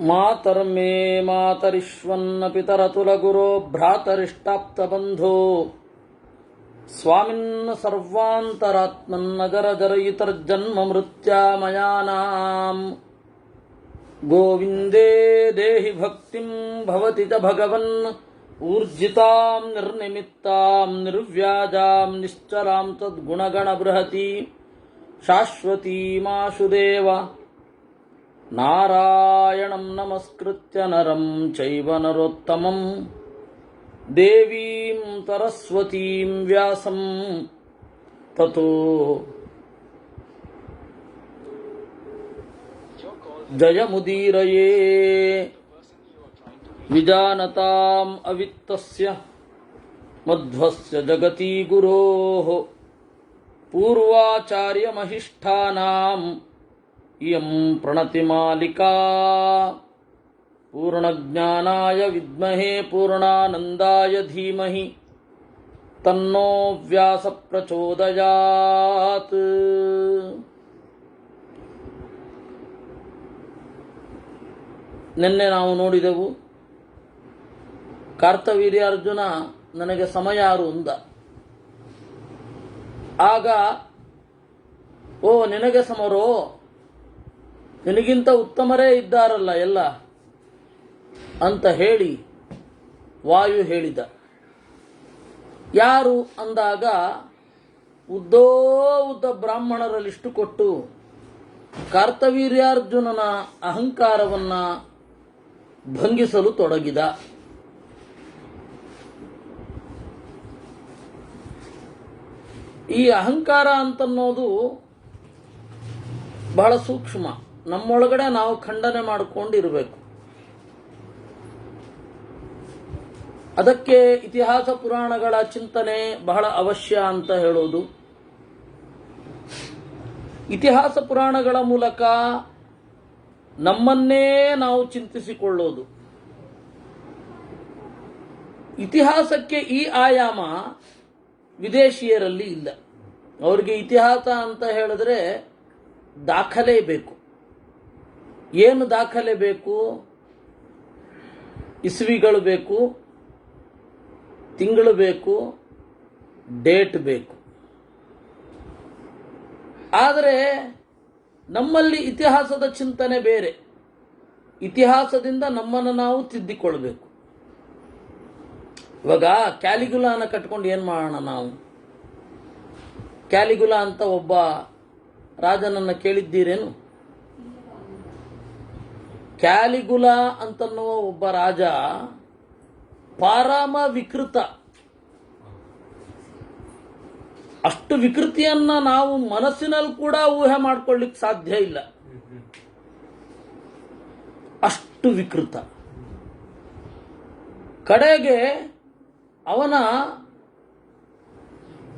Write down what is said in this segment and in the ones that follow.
ಮಾತರ್ಮೇ ಮಾತರಿಶ್ವನ್ನ ಪಿತರತುಲಗುರೋ ಭ್ರಾತರಿಷ್ಟಾಪ್ತಬಂಧೋ ಸ್ವಾಮಿನ್ನ ಸರ್ವಾಂತರಾತ್ಮನ್ನಜರಜರಯಿತರ್ಜನ್ಮ ಮೃತ್ಯಾಮಯಾನಾಂ ಗೋವಿಂದೇ ದೇಹಿ ಭಕ್ತಿಂ ಭವತಿ ಚ ಭಗವನ್ ಊರ್ಜಿತಾಂ ನಿರ್ನಿಮಿತ್ತಾಂ ನಿರ್ವ್ಯಾಜಾಂ ನಿಶ್ಚಲಾಂ ತದ್ಗುಣಗಣ ಬೃಹತಿ ಶಾಶ್ವತೀಮಾಶುದೇವ ನಾರಾಯಣಂ ನಮಸ್ಕೃತ್ಯ ನರಂ ಚೈವ ನರೋತ್ತಮಂ ದೇವೀಂ ಸರಸ್ವತೀಂ ವ್ಯಾಸಂ ತತೋ ಜಯಮುದೀರಯೇ ವಿಜಾನತಾಂ ಅವಿತ್ತಸ್ಯ ಮಧ್ವಸ್ಯ ಜಗತಿ ಗುರೋಃ ಪೂರ್ವಾಚಾರ್ಯಮಹಿಷ್ಠಾನಾಂ ಇಯಂ ಪ್ರಣತಿಮಾಲಿಕಾ ಪೂರ್ಣಜ್ಞಾನಾಯ ವಿದ್ಮಹೇ ಪೂರ್ಣಾನಂದಾಯ ಧೀಮಹಿ ತನ್ನೋ ವ್ಯಾಸ ಪ್ರಚೋದಯಾತ್. ನಿನ್ನೆ ನಾವು ನೋಡಿದೆವು, ಕಾರ್ತವೀರ್ಯಾರ್ಜುನ ನನಗೆ ಸಮ ಯಾರು ಅಂದ. ಆಗ ಓ ನಿನಗೆ ಸಮರೋ, ನಿನಗಿಂತ ಉತ್ತಮರೇ ಇದ್ದಾರಲ್ಲ ಎಲ್ಲ ಅಂತ ಹೇಳಿ ವಾಯು ಹೇಳಿದ. ಯಾರು ಅಂದಾಗ ಉದ್ದೋ ಉದ್ದ ಬ್ರಾಹ್ಮಣರ ಲಿಸ್ಟು ಕೊಟ್ಟು ಕಾರ್ತವೀರ್ಯಾರ್ಜುನನ ಅಹಂಕಾರವನ್ನ ಭಂಗಿಸಲು ತೊಡಗಿದ. ಈ ಅಹಂಕಾರ ಅಂತನ್ನೋದು ಬಹಳ ಸೂಕ್ಷ್ಮ. ನಮ್ಮೊಳಗಡೆ ನಾವು ಖಂಡನೆ ಮಾಡಿಕೊಂಡಿರಬೇಕು. ಅದಕ್ಕೆ ಇತಿಹಾಸ ಪುರಾಣಗಳ ಚಿಂತನೆ ಬಹಳ ಅವಶ್ಯ ಅಂತ ಹೇಳೋದು. ಇತಿಹಾಸ ಪುರಾಣಗಳ ಮೂಲಕ ನಮ್ಮನ್ನೇ ನಾವು ಚಿಂತಿಸಿಕೊಳ್ಳೋದು. ಇತಿಹಾಸಕ್ಕೆ ಈ ಆಯಾಮ ವಿದೇಶಿಯರಲ್ಲಿ ಇಲ್ಲ. ಅವರಿಗೆ ಇತಿಹಾಸ ಅಂತ ಹೇಳಿದ್ರೆ ದಾಖಲೆ ಬೇಕು. ಏನು ದಾಖಲೆ ಬೇಕು? ಇಸ್ವಿಗಳು ಬೇಕು, ತಿಂಗಳು ಬೇಕು, ಡೇಟ್ ಬೇಕು. ಆದರೆ ನಮ್ಮಲ್ಲಿ ಇತಿಹಾಸದ ಚಿಂತನೆ ಬೇರೆ. ಇತಿಹಾಸದಿಂದ ನಮ್ಮನ್ನು ನಾವು ತಿದ್ದಿಕೊಳ್ಬೇಕು. ಇವಾಗ ಕ್ಯಾಲಿಗುಲಾನ ಕಟ್ಕೊಂಡು ಏನು ಮಾಡೋಣ ನಾವು? ಕ್ಯಾಲಿಗುಲಾ ಅಂತ ಒಬ್ಬ ರಾಜನನ್ನ ಕೇಳಿದ್ದೀರೇನು? ಕ್ಯಾಲಿಗುಲಾ ಅಂತನ್ನುವ ಒಬ್ಬ ರಾಜ ಪರಮ ವಿಕೃತ. ಅಷ್ಟು ವಿಕೃತಿಯನ್ನ ನಾವು ಮನಸ್ಸಿನಲ್ಲಿ ಕೂಡ ಊಹೆ ಮಾಡ್ಕೊಳ್ಳಿಕ್ಕೆ ಸಾಧ್ಯ ಇಲ್ಲ. ಅಷ್ಟು ವಿಕೃತ. ಕಡೆಗೆ ಅವನ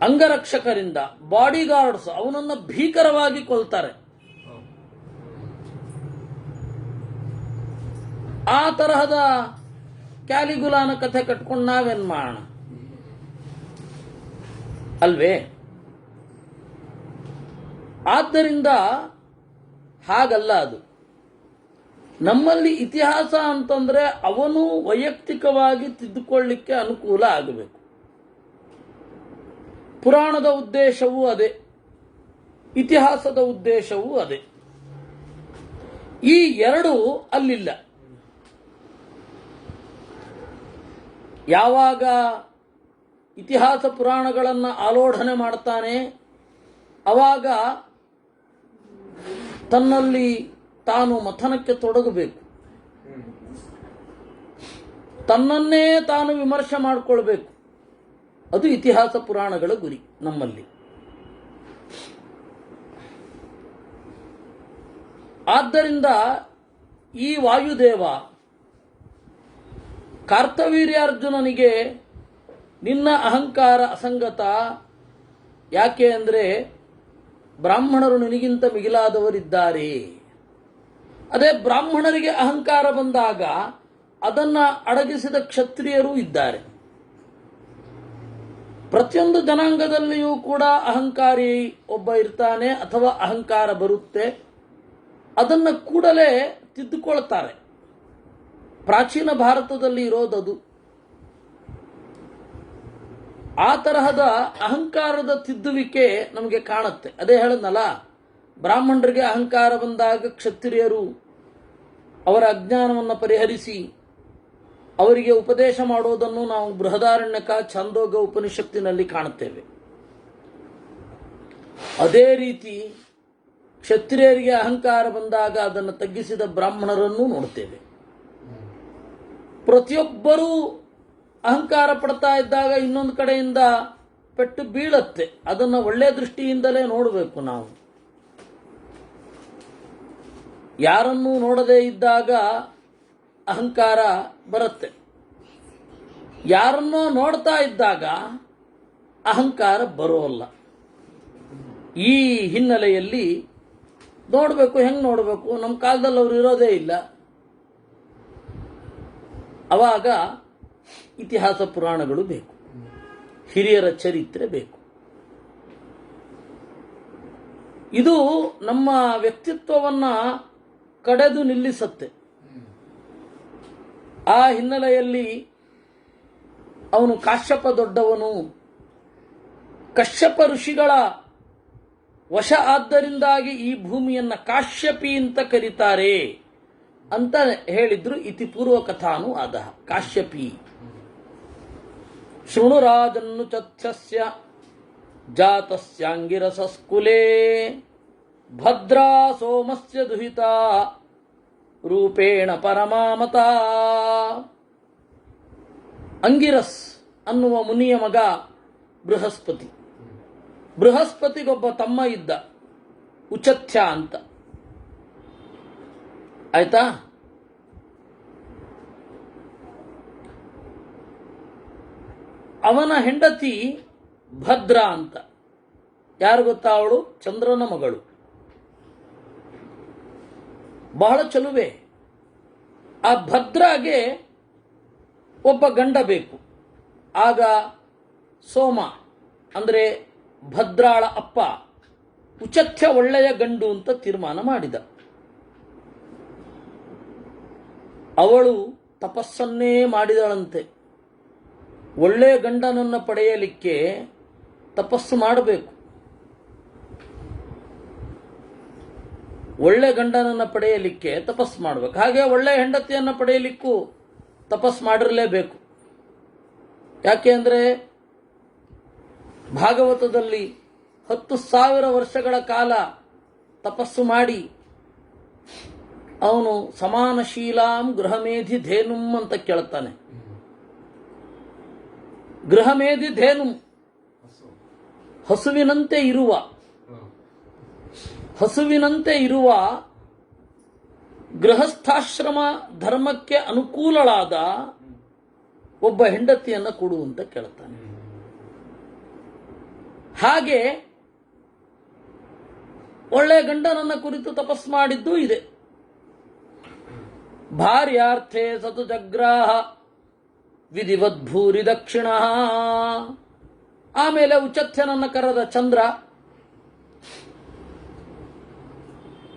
ಅಂಗರಕ್ಷಕರಿಂದ, ಬಾಡಿಗಾರ್ಡ್ಸ್ ಅವನನ್ನು ಭೀಕರವಾಗಿ ಕೊಲ್ತಾರೆ. ಆ ತರಹದ ಕ್ಯಾಲಿಗುಲಾನ ಕಥೆ ಕಟ್ಕೊಂಡು ನಾವೇನ್ ಮಾಡೋಣ ಅಲ್ವೇ? ಆದ್ದರಿಂದ ಹಾಗಲ್ಲ ಅದು. ನಮ್ಮಲ್ಲಿ ಇತಿಹಾಸ ಅಂತಂದ್ರೆ ಅವನು ವೈಯಕ್ತಿಕವಾಗಿ ತಿದ್ದುಕೊಳ್ಳಿಕ್ಕೆ ಅನುಕೂಲ ಆಗಬೇಕು. ಪುರಾಣದ ಉದ್ದೇಶವೂ ಅದೇ, ಇತಿಹಾಸದ ಉದ್ದೇಶವೂ ಅದೇ. ಈ ಎರಡು ಅಲ್ಲಿಲ್ಲ. ಯಾವಾಗ ಇತಿಹಾಸ ಪುರಾಣಗಳನ್ನು ಆಲೋಢನೆ ಮಾಡ್ತಾನೆ ಅವಾಗ ತನ್ನಲ್ಲಿ ತಾನು ಮಥನಕ್ಕೆ ತೊಡಗಬೇಕು. ತನ್ನನ್ನೇ ತಾನು ವಿಮರ್ಶೆ ಮಾಡಿಕೊಳ್ಬೇಕು. ಅದು ಇತಿಹಾಸ ಪುರಾಣಗಳ ಗುರಿ ನಮ್ಮಲ್ಲಿ. ಆದ್ದರಿಂದ ಈ ವಾಯುದೇವ ಕಾರ್ತವೀರ್ಯಾರ್ಜುನನಿಗೆ ನಿನ್ನ ಅಹಂಕಾರ ಅಸಂಗತ. ಯಾಕೆ ಅಂದರೆ ಬ್ರಾಹ್ಮಣರು ನಿನಗಿಂತ ಮಿಗಿಲಾದವರಿದ್ದಾರೆ. ಅದೇ ಬ್ರಾಹ್ಮಣರಿಗೆ ಅಹಂಕಾರ ಬಂದಾಗ ಅದನ್ನ ಅಡಗಿಸಿದ ಕ್ಷತ್ರಿಯರು ಇದ್ದಾರೆ. ಪ್ರತಿಯೊಂದು ಜನಾಂಗದಲ್ಲಿಯೂ ಕೂಡ ಅಹಂಕಾರಿ ಒಬ್ಬ ಇರ್ತಾನೆ ಅಥವಾ ಅಹಂಕಾರ ಬರುತ್ತೆ. ಅದನ್ನು ಕೂಡಲೇ ತಿದ್ದುಕೊಳ್ತಾರೆ. ಪ್ರಾಚೀನ ಭಾರತದಲ್ಲಿ ಇರೋದದು. ಆ ತರಹದ ಅಹಂಕಾರದ ತಿದ್ದುವಿಕೆ ನಮಗೆ ಕಾಣುತ್ತೆ. ಅದೇ ಹೇಳದ್ನಲ್ಲ, ಬ್ರಾಹ್ಮಣರಿಗೆ ಅಹಂಕಾರ ಬಂದಾಗ ಕ್ಷತ್ರಿಯರು ಅವರ ಅಜ್ಞಾನವನ್ನು ಪರಿಹರಿಸಿ ಅವರಿಗೆ ಉಪದೇಶ ಮಾಡೋದನ್ನು ನಾವು ಬೃಹದಾರಣ್ಯಕ ಛಂದೋಗ ಉಪನಿಷತ್ತಿನಲ್ಲಿ ಕಾಣುತ್ತೇವೆ. ಅದೇ ರೀತಿ ಕ್ಷತ್ರಿಯರಿಗೆ ಅಹಂಕಾರ ಬಂದಾಗ ಅದನ್ನು ತಗ್ಗಿಸಿದ ಬ್ರಾಹ್ಮಣರನ್ನು ನೋಡ್ತೇವೆ. ಪ್ರತಿಯೊಬ್ಬರೂ ಅಹಂಕಾರ ಪಡ್ತಾ ಇದ್ದಾಗ ಇನ್ನೊಂದು ಕಡೆಯಿಂದ ಪೆಟ್ಟು ಬೀಳತ್ತೆ. ಅದನ್ನು ಒಳ್ಳೆಯ ದೃಷ್ಟಿಯಿಂದಲೇ ನೋಡಬೇಕು ನಾವು. ಯಾರನ್ನೂ ನೋಡದೇ ಇದ್ದಾಗ ಅಹಂಕಾರ ಬರುತ್ತೆ. ಯಾರನ್ನೋ ನೋಡ್ತಾ ಇದ್ದಾಗ ಅಹಂಕಾರ ಬರೋಲ್ಲ. ಈ ಹಿನ್ನೆಲೆಯಲ್ಲಿ ನೋಡಬೇಕು. ಹೆಂಗೆ ನೋಡಬೇಕು? ನಮ್ಮ ಕಾಲದಲ್ಲಿ ಅವರು ಇರೋದೇ ಇಲ್ಲ. ಅವಾಗ ಇತಿಹಾಸ ಪುರಾಣಗಳು ಬೇಕು, ಹಿರಿಯರ ಚರಿತ್ರೆ ಬೇಕು. ಇದು ನಮ್ಮ ವ್ಯಕ್ತಿತ್ವವನ್ನ ಕಡೆದು ನಿಲ್ಲಿಸುತ್ತೆ. ಆ ಹಿನ್ನೆಲೆಯಲ್ಲಿ ಅವನು ಕಾಶ್ಯಪ ದೊಡ್ಡವನು, ಕಶ್ಯಪ ಋಷಿಗಳ ವಶ ಆದ್ದರಿಂದಾಗಿ ಈ ಭೂಮಿಯನ್ನ ಕಾಶ್ಯಪಿ ಅಂತ ಕರೀತಾರೆ ಅಂತ ಹೇಳಿದ್ರು. ಇತಿ ಪೂರ್ವ ಕಥಾನು ಆದ ಕಾಶ್ಯಪಿ. ಶೃಣುರಾಜನ್ನು ಚತ್ಸ್ಯ ಜಾತಸ್ಯಾಂಗಿರಸಸ್ಕುಲೇ ಭದ್ರಾ ಸೋಮಸ್ಯ ದುಹಿತ ರೂಪೇಣ ಪರಮಾಮತ. ಅಂಗಿರಸ್ ಅನ್ನುವ ಮುನಿಯ ಮಗ ಬೃಹಸ್ಪತಿ. ಬೃಹಸ್ಪತಿಗೊಬ್ಬ ತಮ್ಮ ಇದ್ದ, ಉಚಥ್ಯ ಅಂತ. ಆಯ್ತಾ? ಅವನ ಹೆಂಡತಿ ಭದ್ರ ಅಂತ. ಯಾರು ಗೊತ್ತಾ? ಅವಳು ಚಂದ್ರನ ಮಗಳು. ಬಹಳ ಚಲುವೆ. ಆ ಭದ್ರಾಗೆ ಒಬ್ಬ ಗಂಡ ಬೇಕು. ಆಗ ಸೋಮ ಅಂದರೆ ಭದ್ರಾಳ ಅಪ್ಪ ಉಚಥ್ಯ ಒಳ್ಳೆಯ ಗಂಡು ಅಂತ ತೀರ್ಮಾನ ಮಾಡಿದ. ಅವಳು ತಪಸ್ಸನ್ನೇ ಮಾಡಿದಳಂತೆ. ಒಳ್ಳೆಯ ಗಂಡನನ್ನು ಪಡೆಯಲಿಕ್ಕೆ ತಪಸ್ಸು ಮಾಡಬೇಕು. ಒಳ್ಳೆ ಗಂಡನನ್ನು ಪಡೆಯಲಿಕ್ಕೆ ತಪಸ್ಸು ಮಾಡಬೇಕು. ಹಾಗೆ ಒಳ್ಳೆ ಹೆಂಡತಿಯನ್ನು ಪಡೆಯಲಿಕ್ಕೂ ತಪಸ್ಸು ಮಾಡಿರಲೇಬೇಕು. ಯಾಕೆ ಅಂದರೆ ಭಾಗವತದಲ್ಲಿ 10,000 ವರ್ಷಗಳ ಕಾಲ ತಪಸ್ಸು ಮಾಡಿ ಅವನು ಸಮಾನಶೀಲಾಂ ಗೃಹಮೇಧಿ ಧೇನುಂ ಅಂತ ಕೇಳ್ತಾನೆ. ಗೃಹಮೇಧಿ ಧೇನುಂ, ಹಸುವಿನಂತೆ ಇರುವ ಗೃಹಸ್ಥಾಶ್ರಮ ಧರ್ಮಕ್ಕೆ ಅನುಕೂಲಳಾದ ಒಬ್ಬ ಹೆಂಡತಿಯನ್ನು ಕೊಡು ಅಂತ ಕೇಳ್ತಾನೆ. ಹಾಗೆ ಒಳ್ಳೆ ಗಂಡನನ್ನ ಕುರಿತು ತಪಸ್ ಮಾಡಿದ್ದು ಇದೆ. ಭಾರ್ಯಾರ್ಥೇ ಸತು ಜಗ್ರಾಹ ವಿಧಿವದ್ಭೂರಿ ದಕ್ಷಿಣ. ಆಮೇಲೆ ಉಚಥ್ಯನನ್ನ ಕರೆದ ಚಂದ್ರ,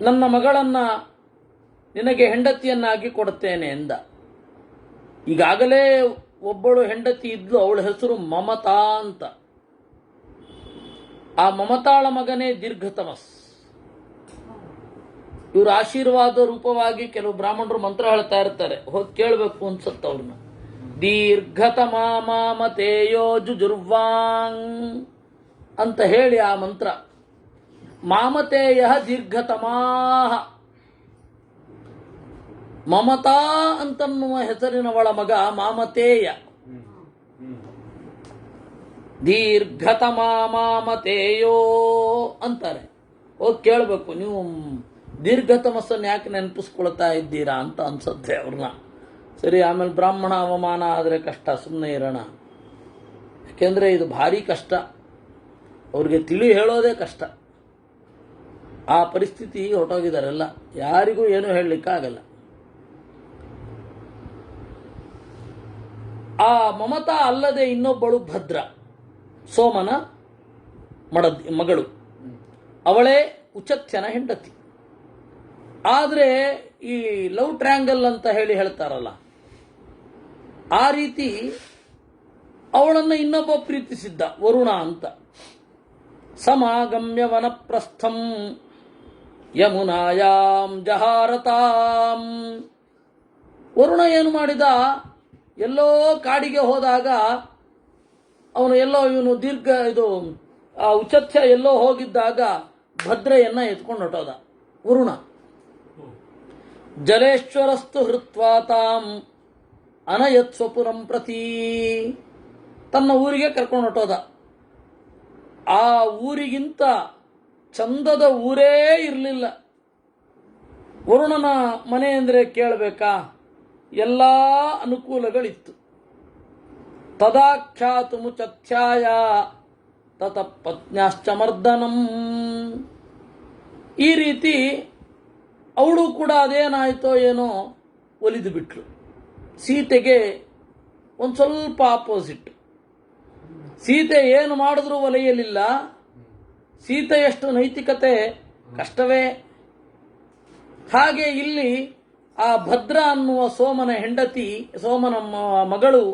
ನನ್ನ ಮಗಳನ್ನ ನಿನಗೆ ಹೆಂಡತಿಯನ್ನಾಗಿ ಕೊಡುತ್ತೇನೆ ಎಂದ. ಈಗಾಗಲೇ ಒಬ್ಬಳು ಹೆಂಡತಿ ಇದ್ಲು, ಅವಳ ಹೆಸರು ಮಮತಾ ಅಂತ. ಆ ಮಮತಾಳ ಮಗನೇ ದೀರ್ಘತಮಸ್. ಇವರು ಆಶೀರ್ವಾದ ರೂಪವಾಗಿ ಕೆಲವು ಬ್ರಾಹ್ಮಣರು ಮಂತ್ರ ಹೇಳ್ತಾ ಇರ್ತಾರೆ, ಹೋಗಿ ಕೇಳಬೇಕು ಅನ್ಸುತ್ತ ಅವ್ರನ್ನ. ದೀರ್ಘತಮಾಮತೇಯೋ ಜುಜುರ್ವಾಂಗ್ ಅಂತ ಹೇಳಿ ಆ ಮಂತ್ರ. ಮಾಮತೇಯ ದೀರ್ಘತಮಾಹ. ಮಮತಾ ಅಂತನ್ನುವ ಹೆಸರಿನವಳ ಮಗ ಮಾಮತೇಯ. ದೀರ್ಘತಮಾಮತೇಯೋ ಅಂತಾರೆ. ಹೋಗಿ ಕೇಳಬೇಕು, ನೀವು ದೀರ್ಘತಮಸ್ಸನ್ನು ಯಾಕೆ ನೆನಪಿಸ್ಕೊಳ್ತಾ ಇದ್ದೀರಾ ಅಂತ ಅನ್ಸುತ್ತೆ ಅವ್ರನ್ನ. ಸರಿ, ಆಮೇಲೆ ಬ್ರಾಹ್ಮಣ ಅವಮಾನ ಆದರೆ ಕಷ್ಟ, ಸುಮ್ಮನೆ ಇರೋಣ. ಯಾಕೆಂದರೆ ಇದು ಭಾರಿ ಕಷ್ಟ, ಅವ್ರಿಗೆ ತಿಳಿ ಹೇಳೋದೇ ಕಷ್ಟ. ಆ ಪರಿಸ್ಥಿತಿ ಹೊರಟೋಗಿದಾರೆಲ್ಲ, ಯಾರಿಗೂ ಏನೂ ಹೇಳಲಿಕ್ಕಾಗಲ್ಲ. ಆ ಮಮತಾ ಅಲ್ಲದೆ ಇನ್ನೊಬ್ಬಳು ಭದ್ರ, ಸೋಮನ ಮಗಳು. ಅವಳೇ ಉಚಥ್ಯನ ಹೆಂಡತಿ. ಆದರೆ ಈ ಲವ್ ಟ್ರ್ಯಾಂಗಲ್ ಅಂತ ಹೇಳ್ತಾರಲ್ಲ, ಆ ರೀತಿ ಅವಳನ್ನು ಇನ್ನೊಬ್ಬ ಪ್ರೀತಿಸಿದ್ದ ವರುಣ ಅಂತ. ಸಮಾಗಮ್ಯ ವನಪ್ರಸ್ಥಂ ಯಮುನಾಯಾಂ ಜಹಾರತಾಂ. ವರುಣ ಏನು ಮಾಡಿದ, ಎಲ್ಲೋ ಕಾಡಿಗೆ ಹೋದಾಗ ಅವನು ಎಲ್ಲೋ ಇವನು ಉಚತ್ಯ ಎಲ್ಲೋ ಹೋಗಿದ್ದಾಗ ಭದ್ರೆಯನ್ನ ಎತ್ಕೊಂಡು ಹೊಟ್ಟೋದ ವರುಣ. ಜಲೇಶ್ವರಸ್ತು ಹೃತ್ವಾ ತಾಂ ಅನಯತ್ ಸ್ವಪುರಂ ಪ್ರತಿ. ತನ್ನ ಊರಿಗೆ ಕರ್ಕೊಂಡು ಹೊಟ್ಟೋದ. ಆ ಊರಿಗಿಂತ ಚಂದದ ಊರೇ ಇರಲಿಲ್ಲ. ವರುಣನ ಮನೆ ಅಂದರೆ ಕೇಳಬೇಕಾ, ಎಲ್ಲ ಅನುಕೂಲಗಳಿತ್ತು. ತದಾಖ್ಯಾತು ಮುಚ್ಛಾಯ ತತ ಪತ್ನ್ಯಾಶ್ಚ ಮರ್ದನಂ. ಈ ರೀತಿ ಅವಳು ಕೂಡ ಅದೇನಾಯ್ತೋ ಏನೋ ಒಲಿದು ಬಿಟ್ಲು. ಸೀತೆಗೆ ಒಂದು ಸ್ವಲ್ಪ ಆಪೋಸಿಟ್. ಸೀತೆ ಏನು ಮಾಡಿದ್ರೂ ಒಲೆಯಲಿಲ್ಲ. ಸೀತೆಯಷ್ಟು ನೈತಿಕತೆ ಕಷ್ಟವೇ. ಹಾಗೆ ಇಲ್ಲಿ ಆ ಭದ್ರ ಅನ್ನುವ ಸೋಮನ ಹೆಂಡತಿ, ಸೋಮನ ಮಗಳು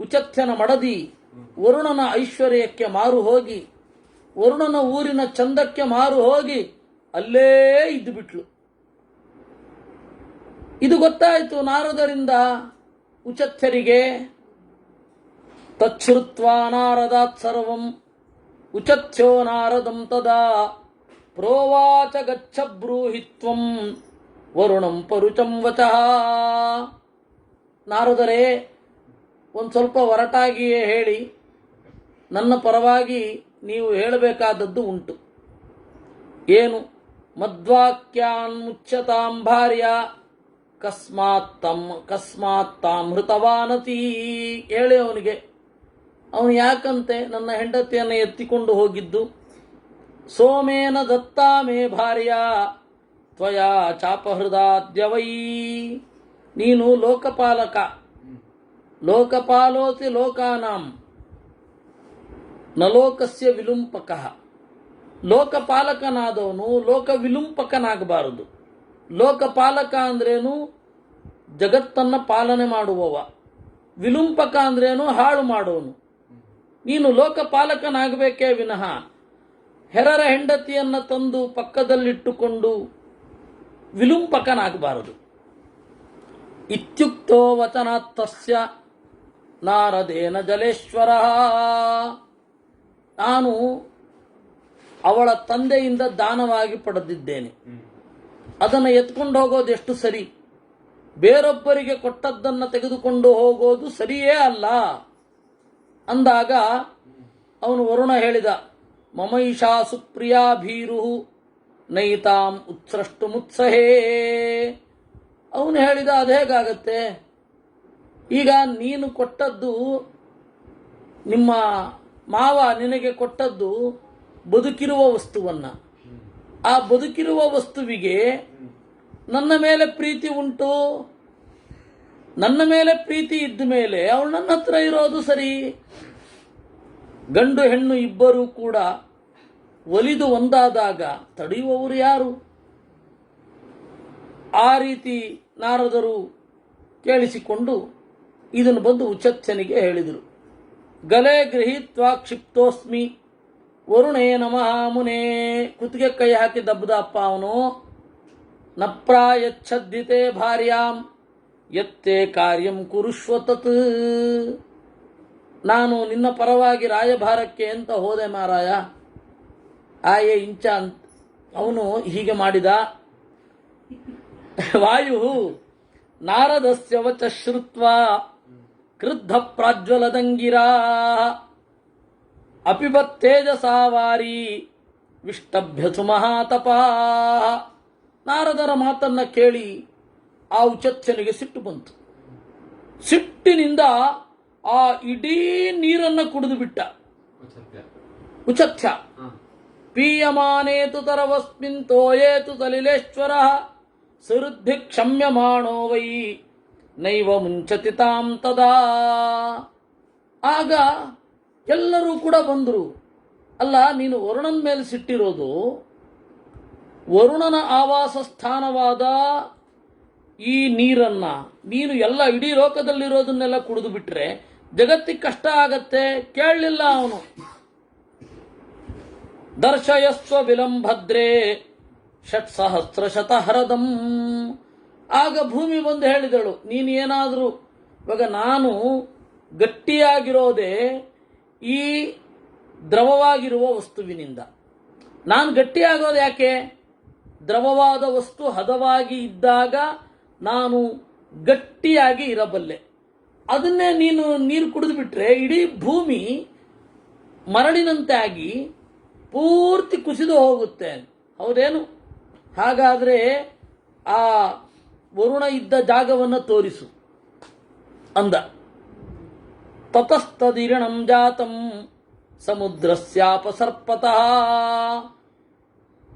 ಉಚಥ್ಯನ ಮಡದಿ ವರುಣನ ಐಶ್ವರ್ಯಕ್ಕೆ ಮಾರು ಹೋಗಿ, ವರುಣನ ಊರಿನ ಚಂದಕ್ಕೆ ಮಾರು ಹೋಗಿ ಅಲ್ಲೇ ಇದ್ದು ಬಿಟ್ಲು. ಇದು ಗೊತ್ತಾಯಿತು ನಾರದರಿಂದ ಉಚಥ್ಯರಿಗೆ. ತಚ್ಛ್ರುತ್ವಾ ನಾರದಾತ್ ಸರ್ವಂ ಉಚಥ್ಯೋ ನಾರದಂ ತದಾ ಪ್ರೋವಾಚ ಗಚ್ಚ ಬ್ರೂಹಿತ್ವಂ ವರುಣಂ ಪರುಚಂ ವಚಃ. ನಾರದರೇ, ಒಂದು ಸ್ವಲ್ಪ ಒರಟಾಗಿಯೇ ಹೇಳಿ, ನನ್ನ ಪರವಾಗಿ ನೀವು ಹೇಳಬೇಕಾದದ್ದು ಉಂಟು. ಏನು? ಮದ್ವಾಕ್ಯಾನ್ ಮುಚ್ಯತಾಂ ಭಾರ್ಯ ಕಸ್ಮಾತ್ ತಾಂ ಹೃತವಾನತಿ. ಹೇಳಿ ಅವನಿಗೆ. ಅವನು ಯಾಕಂತೆ ನನ್ನ ಹೆಂಡತಿಯನ್ನು ಎತ್ತಿಕೊಂಡು ಹೋಗಿದ್ದು? ಸೋಮೇನ ದತ್ತಾ ಮೇ ಭಾರ್ಯ ತ್ವಯಾ ಚಾಪಹೃದಾದ್ಯವೈ. ನೀನು ಲೋಕಪಾಲಕ. ಲೋಕಪಾಲೋತಿ ಲೋಕಾನಾಂ ನ ಲೋಕಸ್ಯ ವಿಲುಂಪಕಃ. ಲೋಕಪಾಲಕನಾದವನು ಲೋಕ ವಿಲುಂಪಕನಾಗಬಾರದು. ಲೋಕಪಾಲಕ ಅಂದ್ರೇನು? ಜಗತ್ತನ್ನು ಪಾಲನೆ ಮಾಡುವವ. ವಿಲುಂಪಕ ಅಂದ್ರೇನು? ಹಾಳು ಮಾಡುವನು. ನೀನು ಲೋಕಪಾಲಕನಾಗಬೇಕೇ ವಿನಃ ಹೆರರ ಹೆಂಡತಿಯನ್ನು ತಂದು ಪಕ್ಕದಲ್ಲಿಟ್ಟುಕೊಂಡು ವಿಲುಂಪಕನಾಗಬಾರದು. ಇತ್ಯುಕ್ತೋ ವಚನಾತ್ತಸ್ಯ ನಾರದೇನ ಜಲೇಶ್ವರ. ನಾನು ಅವಳ ತಂದೆಯಿಂದ ದಾನವಾಗಿ ಪಡೆದಿದ್ದೇನೆ. ಅದನ್ನು ಎತ್ಕೊಂಡು ಹೋಗೋದು ಎಷ್ಟು ಸರಿ? ಬೇರೊಬ್ಬರಿಗೆ ಕೊಟ್ಟದ್ದನ್ನು ತೆಗೆದುಕೊಂಡು ಹೋಗೋದು ಸರಿಯೇ ಅಲ್ಲ ಅಂದಾಗ ಅವನು ವರುಣ ಹೇಳಿದ, ಮಮೈಷಾ ಸುಪ್ರಿಯಾ ಭೀರು ನೈತಾಂ ಉತ್ಸೃಷ್ಟು ಮುತ್ಸಹೇ. ಅವನು ಹೇಳಿದ, ಅದೇಗಾಗತ್ತೆ? ಈಗ ನೀನು ಕೊಟ್ಟದ್ದು, ನಿಮ್ಮ ಮಾವ ನಿನಗೆ ಕೊಟ್ಟದ್ದು ಬದುಕಿರುವ ವಸ್ತುವನ್ನ. ಆ ಬದುಕಿರುವ ವಸ್ತುವಿಗೆ ನನ್ನ ಮೇಲೆ ಪ್ರೀತಿ ಉಂಟು. ನನ್ನ ಮೇಲೆ ಪ್ರೀತಿ ಇದ್ದ ಮೇಲೆ ಅವಳು ನನ್ನ ಹತ್ರ ಇರೋದು ಸರಿ. ಗಂಡು ಹೆಣ್ಣು ಇಬ್ಬರೂ ಕೂಡ ಒಲಿದು ಒಂದಾದಾಗ ತಡೆಯುವವರು ಯಾರು? ಆ ರೀತಿ ನಾರದರು ಕೇಳಿಸಿಕೊಂಡು ಇದನ್ನು ಬಂದು ಉಚಥ್ಯನಿಗೆ ಹೇಳಿದರು. ಗಲೆ ಗೃಹೀತ್ವಾ ಕ್ಷಿಪ್ತೋಸ್ಮಿ ವರುಣೇ ನಮಃ ಮುನೇ. ಕುತ್ತಿಗೆ ಕೈ ಹಾಕಿ ದಬ್ಬದಪ್ಪ ಅವನು. ನಪ್ರಾಯಚ್ಛದ್ದಿತೆ ಭಾರ್ಯಾಂ ಯತ್ತೇ ಕಾರ್ಯಂ ಕುರುಷ್ವ ತತ್. ನಾನು ನಿನ್ನ ಪರವಾಗಿ ರಾಯಭಾರಕ್ಕೆ ಅಂತ ಹೋದೆ ಮಾರಾಯ. ಆಯೆ ಇಂಚ ಅಂತ ಅವನು ಹೀಗೆ ಮಾಡಿದ. ವಾಯು ನಾರದಸ್ಯ ವಚ ಶ್ರುತ್ವಾ ಕ್ರುದ್ಧ ಪ್ರಾಜ್ವಲದಂಗಿರಾ ಅಪಿಬತ್ತೇಜಸಾವಾರಿ ವಿಷ್ಟಭ್ಯಸು ಮಹಾತಪಾ. ನಾರದರ ಮಾತನ್ನ ಕೇಳಿ ಆ ಉಚಥ್ಯನಿಗೆ ಸಿಟ್ಟು ಬಂತು. ಸಿಟ್ಟಿನಿಂದ ಆ ಇಡೀ ನೀರನ್ನು ಕುಡಿದು ಬಿಟ್ಟ ಉಚಥ್ಯ. ಪೀಯಮಾನೇತು ತರವಸ್ಮಿನ್ ತೋಯೇತು ಸಲಿಲೇಶ್ವರ ಸುರುದ್ಧಿ ಕ್ಷಮ್ಯಮಾಣೋ ವೈ ನೈವ ಮುಂಚತಿ ತಾಂ ತದಾ. ಆಗ ಎಲ್ಲರೂ ಕೂಡ ಬಂದರು. ಅಲ್ಲ, ನೀನು ವರುಣನ ಮೇಲೆ ಸಿಟ್ಟಿರೋದು ವರುಣನ ಆವಾಸ ಸ್ಥಾನವಾದ ಈ ನೀರನ್ನ ನೀನು ಎಲ್ಲ ಇಡೀ ಲೋಕದಲ್ಲಿರೋದನ್ನೆಲ್ಲ ಕುಡಿದು ಬಿಟ್ರೆ ಜಗತ್ತಿಗೆ ಕಷ್ಟ ಆಗತ್ತೆ. ಕೇಳಲಿಲ್ಲ ಅವನು. ದರ್ಶಯಸ್ವ ವಿಲಂಭದ್ರೇ ಷಟ್ಸಹಸ್ರಶತಹರದಂ. ಆಗ ಭೂಮಿ ಬಂದು ಹೇಳಿದಳು, ನೀನು ಏನಾದರೂ ಇವಾಗ ನಾನು ಗಟ್ಟಿಯಾಗಿರೋದೇ ಈ ದ್ರವವಾಗಿರುವ ವಸ್ತುವಿನಿಂದ. ನಾನು ಗಟ್ಟಿಯಾಗೋದು ಯಾಕೆ? ದ್ರವವಾದ ವಸ್ತು ಹದವಾಗಿ ಇದ್ದಾಗ ನಾನು ಗಟ್ಟಿಯಾಗಿ ಇರಬಲ್ಲೆ. ಅದನ್ನೇ ನೀನು ನೀರು ಕುಡಿದು ಬಿಟ್ರೆ ಇಡೀ ಭೂಮಿ ಮರಳಿನಂತೆ ಆಗಿ ಪೂರ್ತಿ ಕುಸಿದು ಹೋಗುತ್ತೆ. ಹೌದೇನು? ಹಾಗಾದರೆ ಆ ವರುಣ ಇದ್ದ ಜಾಗವನ್ನು ತೋರಿಸು ಅಂದ. ತತಸ್ತದಿರಣಂ ಜಾತಂ ಸಮುದ್ರಸ್ಯಾಪಸರ್ಪತಃ.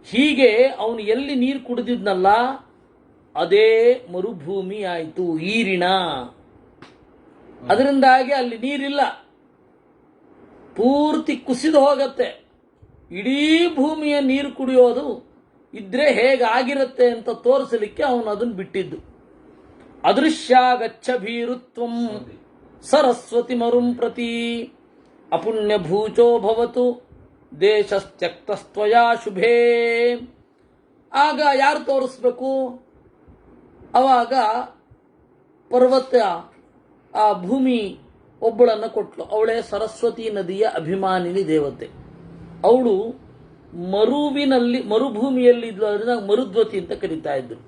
ಹೀಗೆ ಅವನು ಎಲ್ಲಿ ನೀರು ಕುಡಿದಿದ್ನಲ್ಲ ಅದೇ ಮರುಭೂಮಿ ಆಯಿತು, ಈರಿಣ. ಅದರಿಂದಾಗಿ ಅಲ್ಲಿ ನೀರಿಲ್ಲ, ಪೂರ್ತಿ ಕುಸಿದು ಹೋಗತ್ತೆ. ಇಡೀ ಭೂಮಿಯ ನೀರು ಕುಡಿಯೋದು ಇದ್ರೆ ಹೇಗಾಗಿರುತ್ತೆ ಅಂತ ತೋರಿಸಲಿಕ್ಕೆ ಅವನು ಅದನ್ನು ಬಿಟ್ಟಿದ್ದು. ಅದೃಶ್ಯಾಗಚ್ಚ ಭೀರುತ್ವಂ ಸರಸ್ವತಿ ಮರುಂ ಪ್ರತಿ ಅಪುಣ್ಯ ಭೂಚೋ ಭವತು ದೇಶಸ್ತ್ಯಕ್ತಸ್ತ್ವಯಾ ಶುಭೇ. ಆಗ ಯಾರು ತೋರಿಸ್ಬೇಕು? ಅವಾಗ ಪರ್ವತ ಆ ಭೂಮಿ ಒಬ್ಬಳನ್ನು ಕೊಟ್ಲು. ಅವಳೇ ಸರಸ್ವತಿ ನದಿಯ ಅಭಿಮಾನಿನಿ ದೇವತೆ. ಅವಳು ಮರುಭೂಮಿಯಲ್ಲಿ ಇದ್ಲು, ಅದನ್ನ ಮರುದ್ವತಿ ಅಂತ ಕರೀತಾ ಇದ್ರು.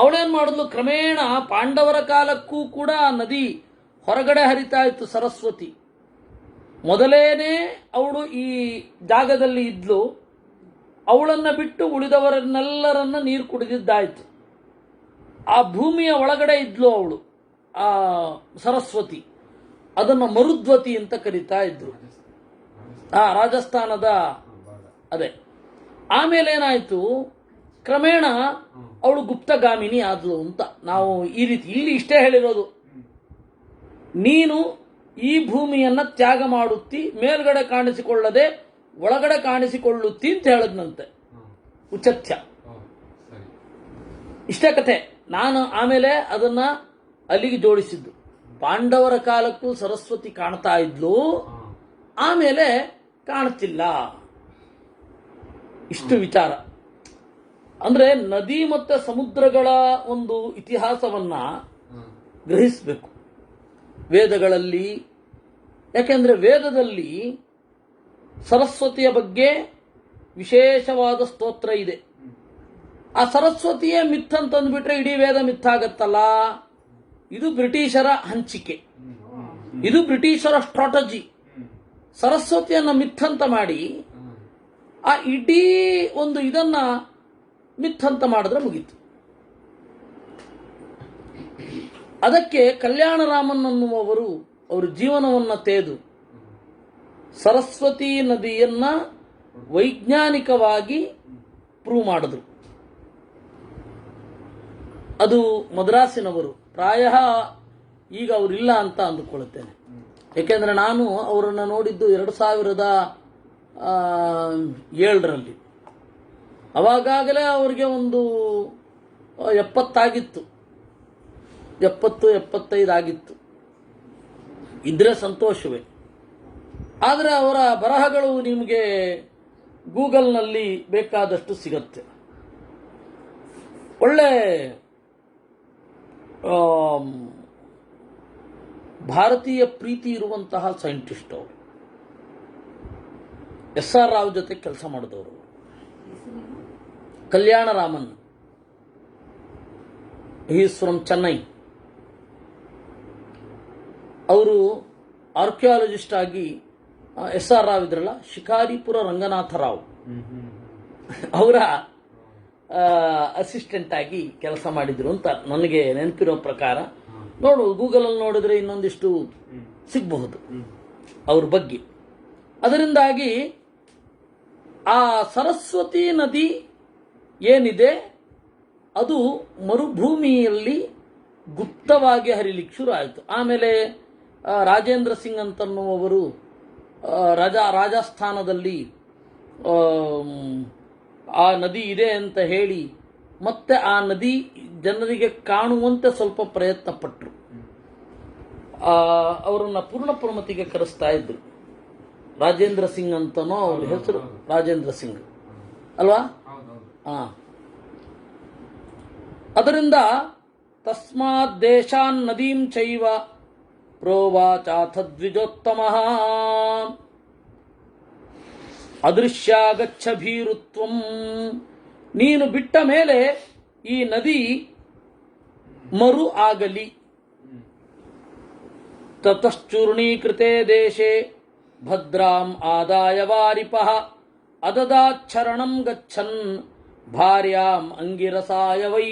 ಅವಳೇನ್ ಮಾಡಿದ್ಲು? ಕ್ರಮೇಣ ಪಾಂಡವರ ಕಾಲಕ್ಕೂ ಕೂಡ ನದಿ ಹೊರಗಡೆ ಹರಿತಾ ಇತ್ತು ಸರಸ್ವತಿ. ಮೊದಲೇನೆ ಅವಳು ಈ ಜಾಗದಲ್ಲಿ ಇದ್ಲು. ಅವಳನ್ನ ಬಿಟ್ಟು ಉಳಿದವರನ್ನೆಲ್ಲರನ್ನ ನೀರು ಕುಡಿದಿದ್ದಾಯ್ತು. ಆ ಭೂಮಿಯ ಒಳಗಡೆ ಇದ್ಲು ಅವಳು, ಆ ಸರಸ್ವತಿ. ಅದನ್ನು ಮರುದ್ವತಿ ಅಂತ ಕರೀತಾ ಇದ್ರು. ರಾಜಸ್ಥಾನದ ಅದೇ. ಆಮೇಲೆ ಏನಾಯ್ತು? ಕ್ರಮೇಣ ಅವಳು ಗುಪ್ತಗಾಮಿನಿ ಆದ್ಲು ಅಂತ ನಾವು ಈ ರೀತಿ ಇಲ್ಲಿ ಇಷ್ಟೇ ಹೇಳಿರೋದು. ನೀನು ಈ ಭೂಮಿಯನ್ನ ತ್ಯಾಗ ಮಾಡುತ್ತಿ, ಮೇಲ್ಗಡೆ ಕಾಣಿಸಿಕೊಳ್ಳದೆ ಒಳಗಡೆ ಕಾಣಿಸಿಕೊಳ್ಳುತ್ತಿ ಅಂತ ಹೇಳದ್ನಂತೆ ಉಚತ್ಯ. ಇಷ್ಟೇ ಕಥೆ. ನಾನು ಆಮೇಲೆ ಅದನ್ನ ಅಲ್ಲಿಗೆ ಜೋಡಿಸಿದ್ದು. ಪಾಂಡವರ ಕಾಲಕ್ಕೂ ಸರಸ್ವತಿ ಕಾಣ್ತಾ ಇದ್ಲು, ಆಮೇಲೆ ಕಾಣ್ತಿಲ್ಲ. ಇಷ್ಟು ವಿಚಾರ. ಅಂದ್ರೆ ನದಿ ಮತ್ತೆ ಸಮುದ್ರಗಳ ಒಂದು ಇತಿಹಾಸವನ್ನ ಗ್ರಹಿಸಬೇಕು ವೇದಗಳಲ್ಲಿ. ಯಾಕೆಂದ್ರೆ ವೇದದಲ್ಲಿ ಸರಸ್ವತಿಯ ಬಗ್ಗೆ ವಿಶೇಷವಾದ ಸ್ತೋತ್ರ ಇದೆ. ಆ ಸರಸ್ವತಿಯೇ ಮಿಥ್ ಅಂತಂದ್ಬಿಟ್ರೆ ಇಡೀ ವೇದ ಮಿಥ್. ಇದು ಬ್ರಿಟಿಷರ ಹಂಚಿಕೆ, ಇದು ಬ್ರಿಟಿಷರ ಸ್ಟ್ರಾಟಜಿ. ಸರಸ್ವತಿಯನ್ನ ಮಿಥ್ ಅಂತ ಮಾಡಿ ಆ ಇಡೀ ಒಂದು ಇದನ್ನ ಮಿಥ್ ಅಂತ ಮಾಡಿದ್ರೆ ಮುಗೀತು. ಅದಕ್ಕೆ ಕಲ್ಯಾಣರಾಮನ್ ಅನ್ನುವವರು ಅವರ ಜೀವನವನ್ನ ತೆಗೆದು ಸರಸ್ವತಿ ನದಿಯನ್ನ ವೈಜ್ಞಾನಿಕವಾಗಿ ಪ್ರೂವ್ ಮಾಡಿದ್ರು. ಅದು ಮದ್ರಾಸಿನವರು. ಪ್ರಾಯ ಈಗ ಅವರಿಲ್ಲ ಅಂತ ಅಂದುಕೊಳ್ಳುತ್ತೇನೆ. ಯಾಕೆಂದ್ರೆ ನಾನು ಅವರನ್ನು ನೋಡಿದ್ದು 2007ರಲ್ಲಿ. ಅವಾಗಲೇ ಅವರಿಗೆ ಒಂದು 70 ಆಗಿತ್ತು, 70-75 ಆಗಿತ್ತು. ಇದ್ರೆ ಸಂತೋಷವೇ. ಆದರೆ ಅವರ ಬರಹಗಳು ನಿಮಗೆ ಗೂಗಲ್ನಲ್ಲಿ ಬೇಕಾದಷ್ಟು ಸಿಗತ್ತೆ. ಒಳ್ಳೆ ಭಾರತೀಯ ಪ್ರೀತಿ ಇರುವಂತಹ ಸೈಂಟಿಸ್ಟ್ ಅವರು. SR ರಾವ್ ಜೊತೆ ಕೆಲಸ ಮಾಡಿದವರು. Kalyanaraman, is from Chennai. ಅವರು ಆರ್ಕಿಯಾಲಜಿಸ್ಟ್ ಆಗಿ SR ರಾವ್ ಇದ್ರಲ್ಲ, ಶಿಕಾರಿಪುರ ರಂಗನಾಥರಾವ್ ಅವರ ಅಸಿಸ್ಟೆಂಟ್ ಆಗಿ ಕೆಲಸ ಮಾಡಿದ್ರು ಅಂತ ನನಗೆ ನೆನಪಿರೋ ಪ್ರಕಾರ. ನೋಡು, ಗೂಗಲಲ್ಲಿ ನೋಡಿದ್ರೆ ಇನ್ನೊಂದಿಷ್ಟು ಸಿಗಬಹುದು ಅವ್ರ ಬಗ್ಗೆ. ಅದರಿಂದಾಗಿ ಆ ಸರಸ್ವತಿ ನದಿ ಏನಿದೆ ಅದು ಮರುಭೂಮಿಯಲ್ಲಿ ಗುಪ್ತವಾಗಿ ಹರಿಲಿಕ್ಕೆ ಶುರು ಆಯಿತು. ಆಮೇಲೆ ರಾಜೇಂದ್ರ ಸಿಂಗ್ ಅಂತನ್ನುವವರು ರಾಜಸ್ಥಾನದಲ್ಲಿ ಆ ನದಿ ಇದೆ ಅಂತ ಹೇಳಿ ಮತ್ತೆ ಆ ನದಿ ಜನರಿಗೆ ಕಾಣುವಂತೆ ಸ್ವಲ್ಪ ಪ್ರಯತ್ನ ಪಟ್ಟರು. ಅವರನ್ನ ಪೂರ್ಣ ಪ್ರಮತಿಗೆ ಕರೆಸ್ತಾ ಇದ್ರು. ರಾಜೇಂದ್ರ ಸಿಂಗ್ ಅಂತನೋ ಅವ್ರ ಹೆಸರು, ರಾಜೇಂದ್ರ ಸಿಂಗ್ ಅಲ್ವಾ? ಅದರಿಂದ ತಸ್ಮಾತ್ ದೇಶಾನ್ ನದೀಂ ಚೈವ ಪ್ರೋವಾಚಾಥ ದ್ವಿಜೋತ್ತಮ ಅದೃಶ್ಯಾಗಚ್ಚ ಭೀರುತ್ವಂ. ನೀನು ಬಿಟ್ಟ ಮೇಲೆ ಈ ನದಿ ಮರು ಆಗಲಿ. ತತಶ್ಚೂರ್ಣೀಕೃತೆ ದೇಶೆ ಭದ್ರಾಂ ಆದಾಯ ವಾರಿಪಃ ಅದದಾಚ್ಛರಣಂ ಗಚ್ಚನ್ ಭಾರ್ಯಾಂ ಅಂಗಿರಸಾಯ ವೈ.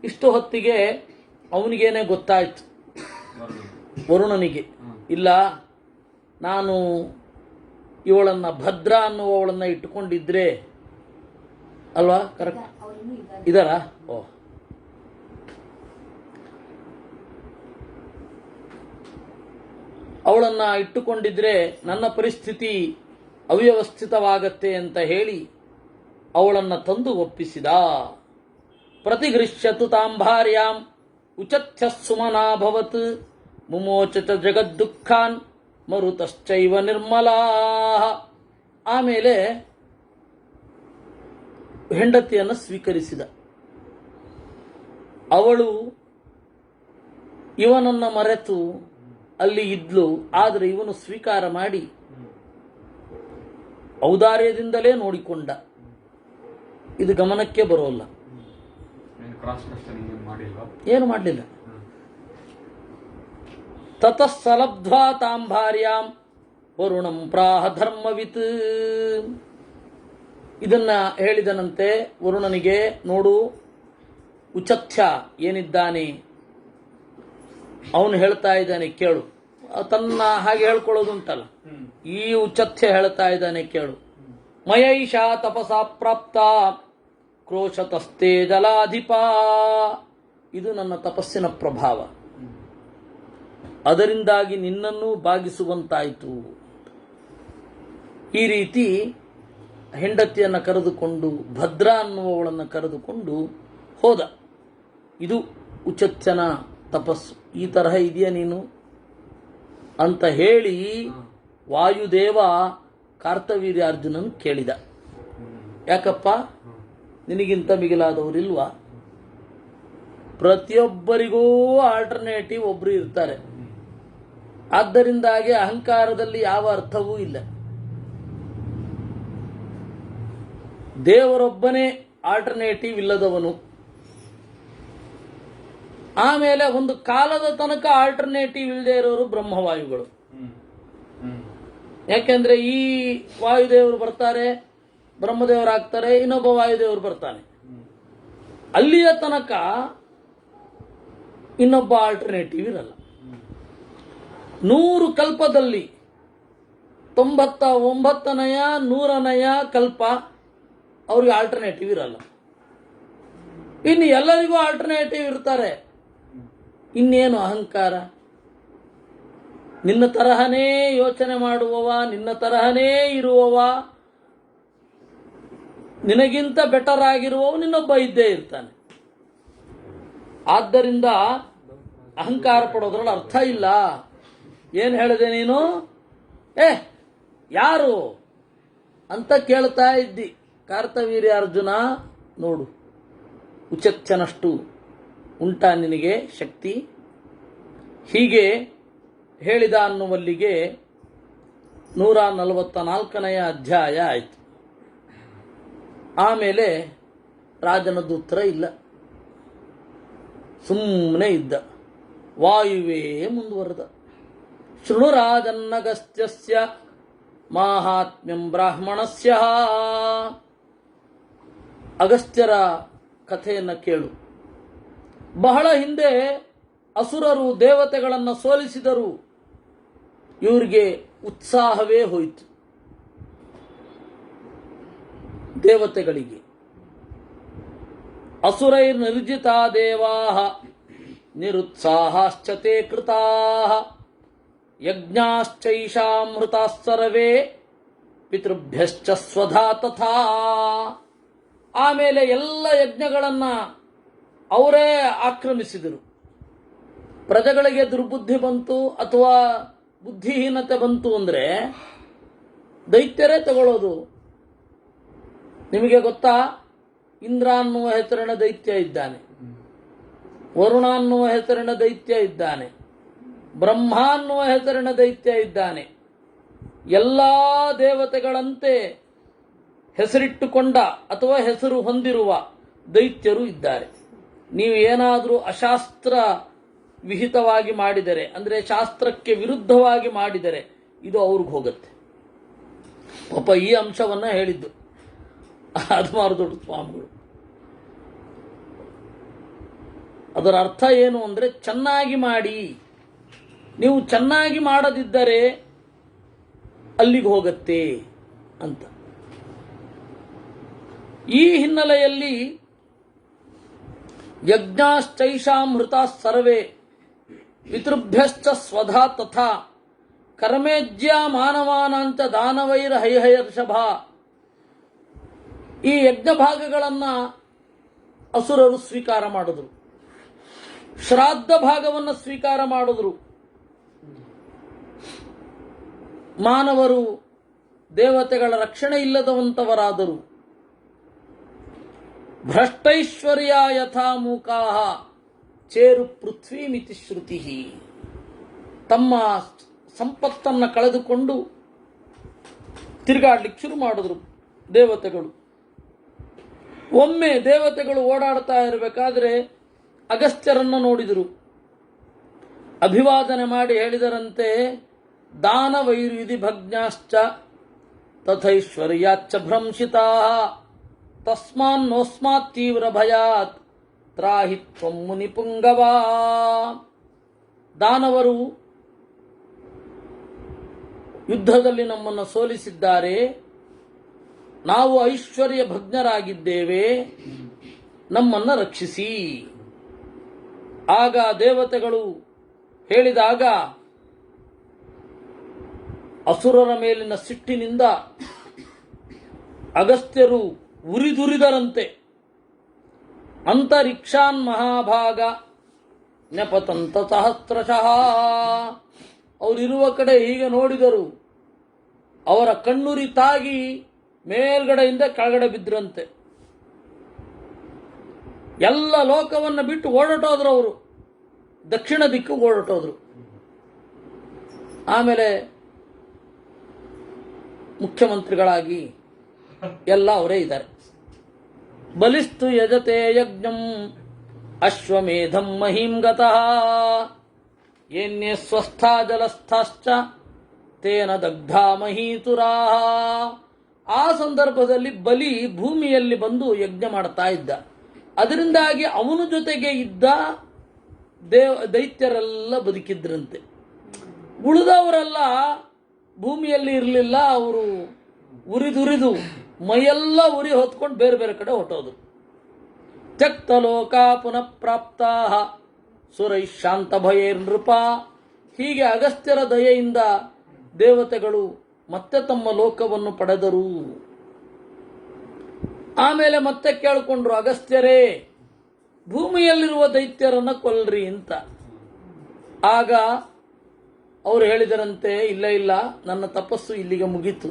ಇಷ್ಟು ಹೊತ್ತಿಗೆ ಅವನಿಗೇನೆ ಗೊತ್ತಾಯ್ತು, ವರುಣನಿಗೆ, ಇಲ್ಲ ನಾನು ಇವಳನ್ನ ಭದ್ರ ಅನ್ನುವವಳನ್ನ ಇಟ್ಟುಕೊಂಡಿದ್ರೆ ಅಲ್ವಾ? ಕರೆಕ್ಟ್ ಇದರ ಅವಳನ್ನ ಇಟ್ಟುಕೊಂಡಿದ್ರೆ ನನ್ನ ಪರಿಸ್ಥಿತಿ ಅವ್ಯವಸ್ಥಿತವಾಗತ್ತೆ ಅಂತ ಹೇಳಿ ಅವಳನ್ನ ತಂದು ಒಪ್ಪಿಸಿದ. ಪ್ರತಿಗೃಹ್ಯತು ತಾಂಭಾರ್ಯಾಂ ಉಚಥ್ಯ ಸುಮನಾಭವತ್ ಮುಮೋಚತ ಜಗದ್ದುಃಖಾನ್ ಮರುತಶ್ಚೈವ ನಿರ್ಮಲಾ. ಆಮೇಲೆ ಹೆಂಡತಿಯನ್ನು ಸ್ವೀಕರಿಸಿದ. ಅವಳು ಇವನನ್ನ ಮರೆತು ಅಲ್ಲಿ ಇದ್ಲು. ಆದರೆ ಇವನು ಸ್ವೀಕಾರ ಮಾಡಿ ಔದಾರ್ಯದಿಂದಲೇ ನೋಡಿಕೊಂಡ. ಇದು ಗಮನಕ್ಕೆ ಬರೋಲ್ಲ, ಏನು ಮಾಡಲಿಲ್ಲ. ತತಃ ಸಲಬ್ಧ್ವಾ ತಾಂಭಾರ್ಯಾಂ ವರುಣಂ ಪ್ರಾಹ ಧರ್ಮವಿತ್. ಇದನ್ನ ಹೇಳಿದನಂತೆ ವರುಣನಿಗೆ, ನೋಡು ಉಚಥ್ಯ ಏನಿದ್ದಾನೆ ಅವನು ಹೇಳ್ತಾ ಇದ್ದಾನೆ ಕೇಳು. ತನ್ನ ಹಾಗೆ ಹೇಳ್ಕೊಳ್ಳೋದುಂಟಲ್ಲ, ಈ ಉಚಥ್ಯ ಹೇಳ್ತಾ ಇದ್ದಾನೆ ಕೇಳು. ಮಯೈಷಾ ತಪಸಾ ಪ್ರಾಪ್ತ ಕ್ರೋಶತಸ್ತೆ ಜಲಾಧಿಪ. ಇದು ನನ್ನ ತಪಸ್ಸಿನ ಪ್ರಭಾವ, ಅದರಿಂದಾಗಿ ನಿನ್ನನ್ನು ಬಾಗಿಸುವಂತಾಯಿತು. ಈ ರೀತಿ ಹೆಂಡತಿಯನ್ನು ಕರೆದುಕೊಂಡು ಭದ್ರ ಅನ್ನುವವಳನ್ನು ಕರೆದುಕೊಂಡು ಹೋದ. ಇದು ಉಚಥ್ಯನ ತಪಸ್ಸು. ಈ ತರಹ ಇದೆಯಾ ನೀನು ಅಂತ ಹೇಳಿ ವಾಯುದೇವ ಕಾರ್ತವೀರ್ಯಾರ್ಜುನನ್ ಕೇಳಿದ, ಯಾಕಪ್ಪ ನಿನಗಿಂತ ಮಿಗಿಲಾದವರಿಲ್ವಾ? ಪ್ರತಿಯೊಬ್ಬರಿಗೂ ಆಲ್ಟರ್ನೇಟಿವ್ ಒಬ್ರು ಇರ್ತಾರೆ. ಆದ್ದರಿಂದಾಗಿ ಅಹಂಕಾರದಲ್ಲಿ ಯಾವ ಅರ್ಥವೂ ಇಲ್ಲ. ದೇವರೊಬ್ಬನೇ ಆಲ್ಟರ್ನೇಟಿವ್ ಇಲ್ಲದವನು. ಆಮೇಲೆ ಒಂದು ಕಾಲದ ತನಕ ಆಲ್ಟರ್ನೇಟಿವ್ ಇಲ್ಲದೆ ಇರೋರು ಬ್ರಹ್ಮವಾಯುಗಳು. ಯಾಕೆಂದ್ರೆ ಈ ವಾಯುದೇವರು ಬರ್ತಾರೆ, ಬ್ರಹ್ಮದೇವರಾಗ್ತಾರೆ, ಇನ್ನೊಬ್ಬ ವಾಯುದೇವರು ಬರ್ತಾನೆ. ಅಲ್ಲಿಯ ತನಕ ಇನ್ನೊಬ್ಬ ಆಲ್ಟರ್ನೇಟಿವ್ ಇರಲ್ಲ. 100 ಕಲ್ಪದಲ್ಲಿ 99ನೆಯ 100ನೆಯ ಕಲ್ಪ ಅವ್ರಿಗೆ ಆಲ್ಟರ್ನೇಟಿವ್ ಇರಲ್ಲ. ಇನ್ನು ಎಲ್ಲರಿಗೂ ಆಲ್ಟರ್ನೇಟಿವ್ ಇರ್ತಾರೆ. ಇನ್ನೇನು ಅಹಂಕಾರ? ನಿನ್ನ ತರಹನೇ ಯೋಚನೆ ಮಾಡುವವ, ನಿನ್ನ ತರಹನೇ ಇರುವವ, ನಿನಗಿಂತ ಬೆಟರ್ ಆಗಿರುವವ ನಿನ್ನೊಬ್ಬ ಇದ್ದೇ ಇರ್ತಾನೆ. ಆದ್ದರಿಂದ ಅಹಂಕಾರ ಪಡೋದ್ರಲ್ಲಿ ಅರ್ಥ ಇಲ್ಲ. ಏನ್ ಹೇಳಿದೆ ನೀನು? ಯಾರು ಅಂತ ಕೇಳ್ತಾ ಇದ್ದಿ. ಕಾರ್ತವೀರ್ಯಾರ್ಜುನ, ನೋಡು ಉಚಥ್ಯನಷ್ಟು ಉಂಟಾ ನಿನಗೆ ಶಕ್ತಿ? ಹೀಗೆ ಹೇಳಿದ ಅನ್ನುವಲ್ಲಿಗೆ 144ನೆಯ ಅಧ್ಯಾಯ ಆಯಿತು. ಆಮೇಲೆ ರಾಜನದ್ದು ಉತ್ತರ ಇಲ್ಲ, ಸುಮ್ಮನೆ ಇದ್ದ. ವಾಯುವೇ ಮುಂದುವರೆದ. ಶೃಣುರಾಜನ್ನಗಸ್ತ್ಯಸ್ಯ ಮಾಹಾತ್ಮ್ಯಂ ಬ್ರಾಹ್ಮಣಸ್ಯ. ಅಗಸ್ತ್ಯರ ಕಥೆಯನ್ನು ಕೇಳು. ಬಹಳ ಹಿಂದೆ ಅಸುರರು ದೇವತೆಗಳನ್ನು ಸೋಲಿಸಿದರು. ಇವರಿಗೆ ಉತ್ಸಾಹವೇ ಹೋಯಿತು. ದೇವತೆಗಳಿಗೆ ಅಸುರೈರ್ ನಿರ್ಜಿತಾ ದೇವಾಃ ನಿರುತ್ಸಾಹಾಶ್ಚ ತೇ ಕೃತಾಃ ಯಜ್ಞಾಶ್ಚೈಷಾಮೃತಾಃ ಸರ್ವೇ ಪಿತೃಭ್ಯಶ್ಚ ಸ್ವಧಾ ತಥಾ. ಆಮೇಲೆ ಎಲ್ಲ ಯಜ್ಞಗಳನ್ನ ದೇವತೆಗಳು ಮಾಡಿದರು. ಅವರೇ ಆಕ್ರಮಿಸಿದರು. ಪ್ರಜೆಗಳಿಗೆ ದುರ್ಬುದ್ಧಿ ಬಂತು ಅಥವಾ ಬುದ್ಧಿಹೀನತೆ ಬಂತು ಅಂದರೆ ದೈತ್ಯರೇ ತಗೊಳ್ಳೋದು. ನಿಮಗೆ ಗೊತ್ತಾ, ಇಂದ್ರ ಅನ್ನುವ ಹೆಸರಿನ ದೈತ್ಯ ಇದ್ದಾನೆ, ವರುಣ ಅನ್ನುವ ಹೆಸರಿನ ದೈತ್ಯ ಇದ್ದಾನೆ, ಬ್ರಹ್ಮ ಅನ್ನುವ ಹೆಸರಿನ ದೈತ್ಯ ಇದ್ದಾನೆ. ಎಲ್ಲ ದೇವತೆಗಳಂತೆ ಹೆಸರಿಟ್ಟುಕೊಂಡ ಅಥವಾ ಹೆಸರು ಹೊಂದಿರುವ ದೈತ್ಯರು ಇದ್ದಾರೆ. ನೀವು ಏನಾದರೂ ಅಶಾಸ್ತ್ರ ವಿಹಿತವಾಗಿ ಮಾಡಿದರೆ, ಅಂದರೆ ಶಾಸ್ತ್ರಕ್ಕೆ ವಿರುದ್ಧವಾಗಿ ಮಾಡಿದರೆ, ಇದು ಅವ್ರಿಗೆ ಹೋಗುತ್ತೆ. ಪಾಪ ಈ ಅಂಶವನ್ನ ಹೇಳಿದ್ದು ದೊಡ್ಡ ಸ್ವಾಮಿಗಳು. ಅದರ ಅರ್ಥ ಏನು ಅಂದರೆ, ಚೆನ್ನಾಗಿ ಮಾಡಿ. ನೀವು ಚೆನ್ನಾಗಿ ಮಾಡದಿದ್ದರೆ ಅಲ್ಲಿಗೆ ಹೋಗತ್ತೆ ಅಂತ. ಈ ಹಿನ್ನೆಲೆಯಲ್ಲಿ ಯಜ್ಞಾಶ್ಚೈಷಾಮೃತ ಸರ್ವೇ ಪಿತೃಭ್ಯಶ್ಚ ಸ್ವಧಾ ತಥಾ ಕರ್ಮೇಜ್ಯ ಮಾನವಾನಾಂಚ ದಾನವೈರ ಹೈಹಯರ್ಷಭ. ಈ ಯಜ್ಞ ಭಾಗಗಳನ್ನ ಅಸುರರು ಸ್ವೀಕಾರ ಮಾಡಿದ್ರು, ಶ್ರಾದ್ದ ಭಾಗವನ್ನು ಸ್ವೀಕಾರ ಮಾಡಿದ್ರು. ಮಾನವರು ದೇವತೆಗಳ ರಕ್ಷಣೆ ಇಲ್ಲದವಂತವರಾದರು. ಭ್ರಷ್ಟೈಶ್ವರ್ಯ ಯಥಾ ಮೂಕಾಹ ಚೇರು ಪೃಥ್ವಿ ಮಿತಿ ಶ್ರುತಿ. ತಮ್ಮ ಸಂಪತ್ತನ್ನು ಕಳೆದುಕೊಂಡು ತಿರುಗಾಡ್ಲಿಕ್ಕೆ ಶುರು ಮಾಡಿದ್ರು ದೇವತೆಗಳು. ಒಮ್ಮೆ ದೇವತೆಗಳು ಓಡಾಡ್ತಾ ಇರಬೇಕಾದ್ರೆ ಅಗಸ್ತ್ಯರನ್ನು ನೋಡಿದರು. ಅಭಿವಾದನೆ ಮಾಡಿ ಹೇಳಿದರಂತೆ, ದಾನವೈರ್ಯುಧಿ ಭಗ್ನಾಶ್ಚ ತಥೈಶ್ವರ್ಯಾಚ್ಚ ಭ್ರಂಶಿತಾ ತಸ್ಮಾನ್ನೋಸ್ಮಾತ್ ತೀವ್ರ ಭಯಾತ್ ತ್ರಾಹಿ ತ್ವಂ ಮುನಿ ಪುಂಗವಾ. ದಾನವರು ಯುದ್ಧದಲ್ಲಿ ನಮ್ಮನ್ನು ಸೋಲಿಸಿದ್ದಾರೆ, ನಾವು ಐಶ್ವರ್ಯ ಭಗ್ನರಾಗಿದ್ದೇವೆ, ನಮ್ಮನ್ನು ರಕ್ಷಿಸಿ. ಆಗ ದೇವತೆಗಳು ಹೇಳಿದಾಗ ಅಸುರರ ಮೇಲಿನ ಸಿಟ್ಟಿನಿಂದ ಅಗಸ್ತ್ಯರು ಉರಿದುರಿದರಂತೆ. ಅಂತರಿಕ್ಷಾನ್ ಮಹಾಭಾಗ ನೆಪತಂತ ಸಹಸ್ರಶಃ. ಅವರಿರುವ ಕಡೆ ಹೀಗೆ ನೋಡಿದರು, ಅವರ ಕಣ್ಣುರಿ ತಾಗಿ ಮೇಲ್ಗಡೆಯಿಂದ ಕೆಳಗಡೆ ಬಿದ್ದರಂತೆ. ಎಲ್ಲ ಲೋಕವನ್ನು ಬಿಟ್ಟು ಓಡಟೋದ್ರು ಅವರು, ದಕ್ಷಿಣ ದಿಕ್ಕು ಓಡಟೋದ್ರು. ಆಮೇಲೆ ಮುಖ್ಯಮಂತ್ರಿಗಳಾಗಿ ಎಲ್ಲ ಅವರೇ ಇದ್ದಾರೆ. ಬಲಿಸ್ತು ಯಜತೆ ಯಜ್ಞಂ ಅಶ್ವಮೇಧಂ ಮಹೀಂ ಗತಃ ಏನ್ಯೇ ಸ್ವಸ್ಥಾ ಜಲಸ್ಥಾಶ್ಚ ತೇನ ದಗ್ಧಾ ಮಹೀತುರಾ. ಆ ಸಂದರ್ಭದಲ್ಲಿ ಬಲಿ ಭೂಮಿಯಲ್ಲಿ ಬಂದು ಯಜ್ಞ ಮಾಡ್ತಾ ಇದ್ದ. ಅದರಿಂದಾಗಿ ಅವನ ಜೊತೆಗೆ ಇದ್ದ ದೈತ್ಯರೆಲ್ಲ ಬದುಕಿದ್ರಂತೆ. ಉಳಿದವರೆಲ್ಲ ಭೂಮಿಯಲ್ಲಿ ಇರಲಿಲ್ಲ. ಅವರು ಉರಿದುರಿದು ಮೈಯೆಲ್ಲ ಉರಿ ಹೊತ್ಕೊಂಡು ಬೇರೆ ಬೇರೆ ಕಡೆ ಹೊಟ್ಟೋದ್ರು. ತ್ಯಕ್ತ ಲೋಕಾ ಪುನಃ ಪ್ರಾಪ್ತಾ ಸುರೈ ಶಾಂತ ಭಯೇರ್ ನೃಪ. ಹೀಗೆ ಅಗಸ್ತ್ಯರ ದಯೆಯಿಂದ ದೇವತೆಗಳು ಮತ್ತೆ ತಮ್ಮ ಲೋಕವನ್ನು ಪಡೆದರು. ಆಮೇಲೆ ಮತ್ತೆ ಕೇಳಿಕೊಂಡ್ರು, ಅಗಸ್ತ್ಯರೇ ಭೂಮಿಯಲ್ಲಿರುವ ದೈತ್ಯರನ್ನ ಕೊಲ್ರಿ ಅಂತ. ಆಗ ಅವರು ಹೇಳಿದರಂತೆ, ಇಲ್ಲ ಇಲ್ಲ, ನನ್ನ ತಪಸ್ಸು ಇಲ್ಲಿಗೆ ಮುಗೀತು,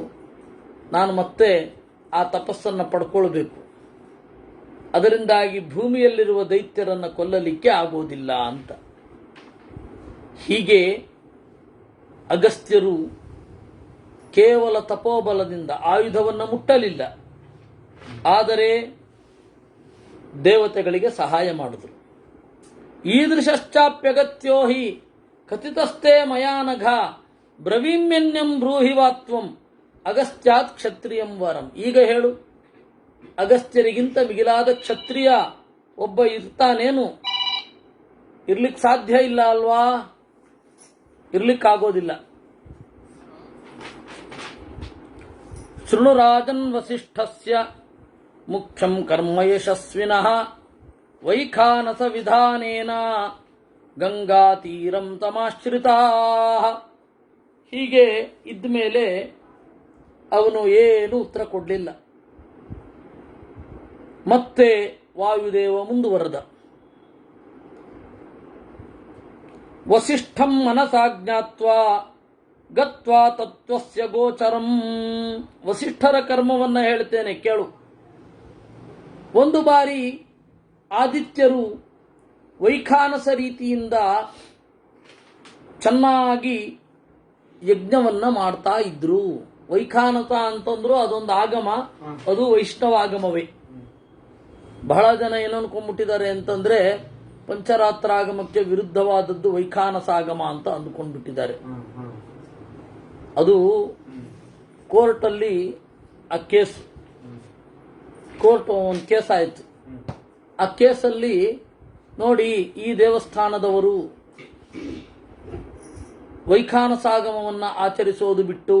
ನಾನು ಮತ್ತೆ ಆ ತಪಸ್ಸನ್ನು ಪಡ್ಕೊಳ್ಬೇಕು, ಅದರಿಂದಾಗಿ ಭೂಮಿಯಲ್ಲಿರುವ ದೈತ್ಯರನ್ನು ಕೊಲ್ಲಲಿಕ್ಕೆ ಆಗೋದಿಲ್ಲ ಅಂತ. ಹೀಗೆ ಅಗಸ್ತ್ಯರು ಕೇವಲ ತಪೋಬಲದಿಂದ ಆಯುಧವನ್ನು ಮುಟ್ಟಲಿಲ್ಲ, ಆದರೆ ದೇವತೆಗಳಿಗೆ ಸಹಾಯ ಮಾಡಿದರು. ಈದೃಶ್ಚಾಪ್ಯಗತ್ಯೋ ಹಿ ಕಥಿತಸ್ಥೆ ಮಯಾನಘ ಬ್ರವೀಮ್ಯನ್ಯಂ ಬ್ರೂಹಿವಾತ್ವಂ ಅಗಸ್ತ್ಯಾತ್ ಕ್ಷತ್ರಿಯಂ ವರಂ. ಈಗ ಹೇಳು, ಅಗಸ್ತ್ಯರಿಗಿಂತ ಮಿಗಿಲಾದ ಕ್ಷತ್ರಿಯ ಒಬ್ಬ ಇರ್ತಾನೇನು? ಇರ್ಲಿಕ್ಕೆ ಸಾಧ್ಯ ಇಲ್ಲ ಅಲ್ವಾ? ಇರ್ಲಿಕ್ಕಾಗೋದಿಲ್ಲ. ಶೃಣು ರಾಜನ್ ವಸಿಷ್ಠಸ್ಯ ಮುಖ್ಯಂ ಕರ್ಮ ಯಶಸ್ವಿನಃ ವೈಖಾನಸ ವಿಧಾನೇನ ಗಂಗಾ ತೀರಂ ತಮಾಶ್ರಿತಾ. ಹೀಗೆ ಇದ್ಮೇಲೆ ಅವನು ಏನು ಉತ್ತರ ಕೊಡಲಿಲ್ಲ. ಮತ್ತೆ ವಾಯುದೇವ ಮುಂದುವರೆದ. ವಸಿಷ್ಠಂ ಮನಸಾ ಜ್ಞಾತ್ವಾ ಗತ್ವಾ ತತ್ವಸ್ಯ ಗೋಚರಂ. ವಸಿಷ್ಠರ ಕರ್ಮವನ್ನು ಹೇಳ್ತೇನೆ ಕೇಳು. ಒಂದು ಬಾರಿ ಆದಿತ್ಯರು ವೈಖಾನಸ ರೀತಿಯಿಂದ ಚೆನ್ನಾಗಿ ಯಜ್ಞವನ್ನ ಮಾಡ್ತಾ ಇದ್ರು. ವೈಖಾನಸ ಅಂತಂದ್ರು ಅದೊಂದು ಆಗಮ, ಅದು ವೈಷ್ಣವಾಗಮವೇ. ಬಹಳ ಜನ ಏನು ಅನ್ಕೊಂಡ್ಬಿಟ್ಟಿದ್ದಾರೆ ಅಂತಂದ್ರೆ ಪಂಚರಾತ್ರಾಗಮಕ್ಕೆ ವಿರುದ್ಧವಾದದ್ದು ವೈಖಾನಸಾಗಮ ಅಂತ ಅಂದ್ಕೊಂಡ್ಬಿಟ್ಟಿದ್ದಾರೆ. ಅದು ಕೋರ್ಟಲ್ಲಿ ಆ ಕೇಸು, ಕೋರ್ಟ್ ಒಂದು ಕೇಸ್ ಆಯಿತು. ಆ ಕೇಸಲ್ಲಿ ನೋಡಿ, ಈ ದೇವಸ್ಥಾನದವರು ವೈಖಾನಸಾಗಮವನ್ನು ಆಚರಿಸೋದು ಬಿಟ್ಟು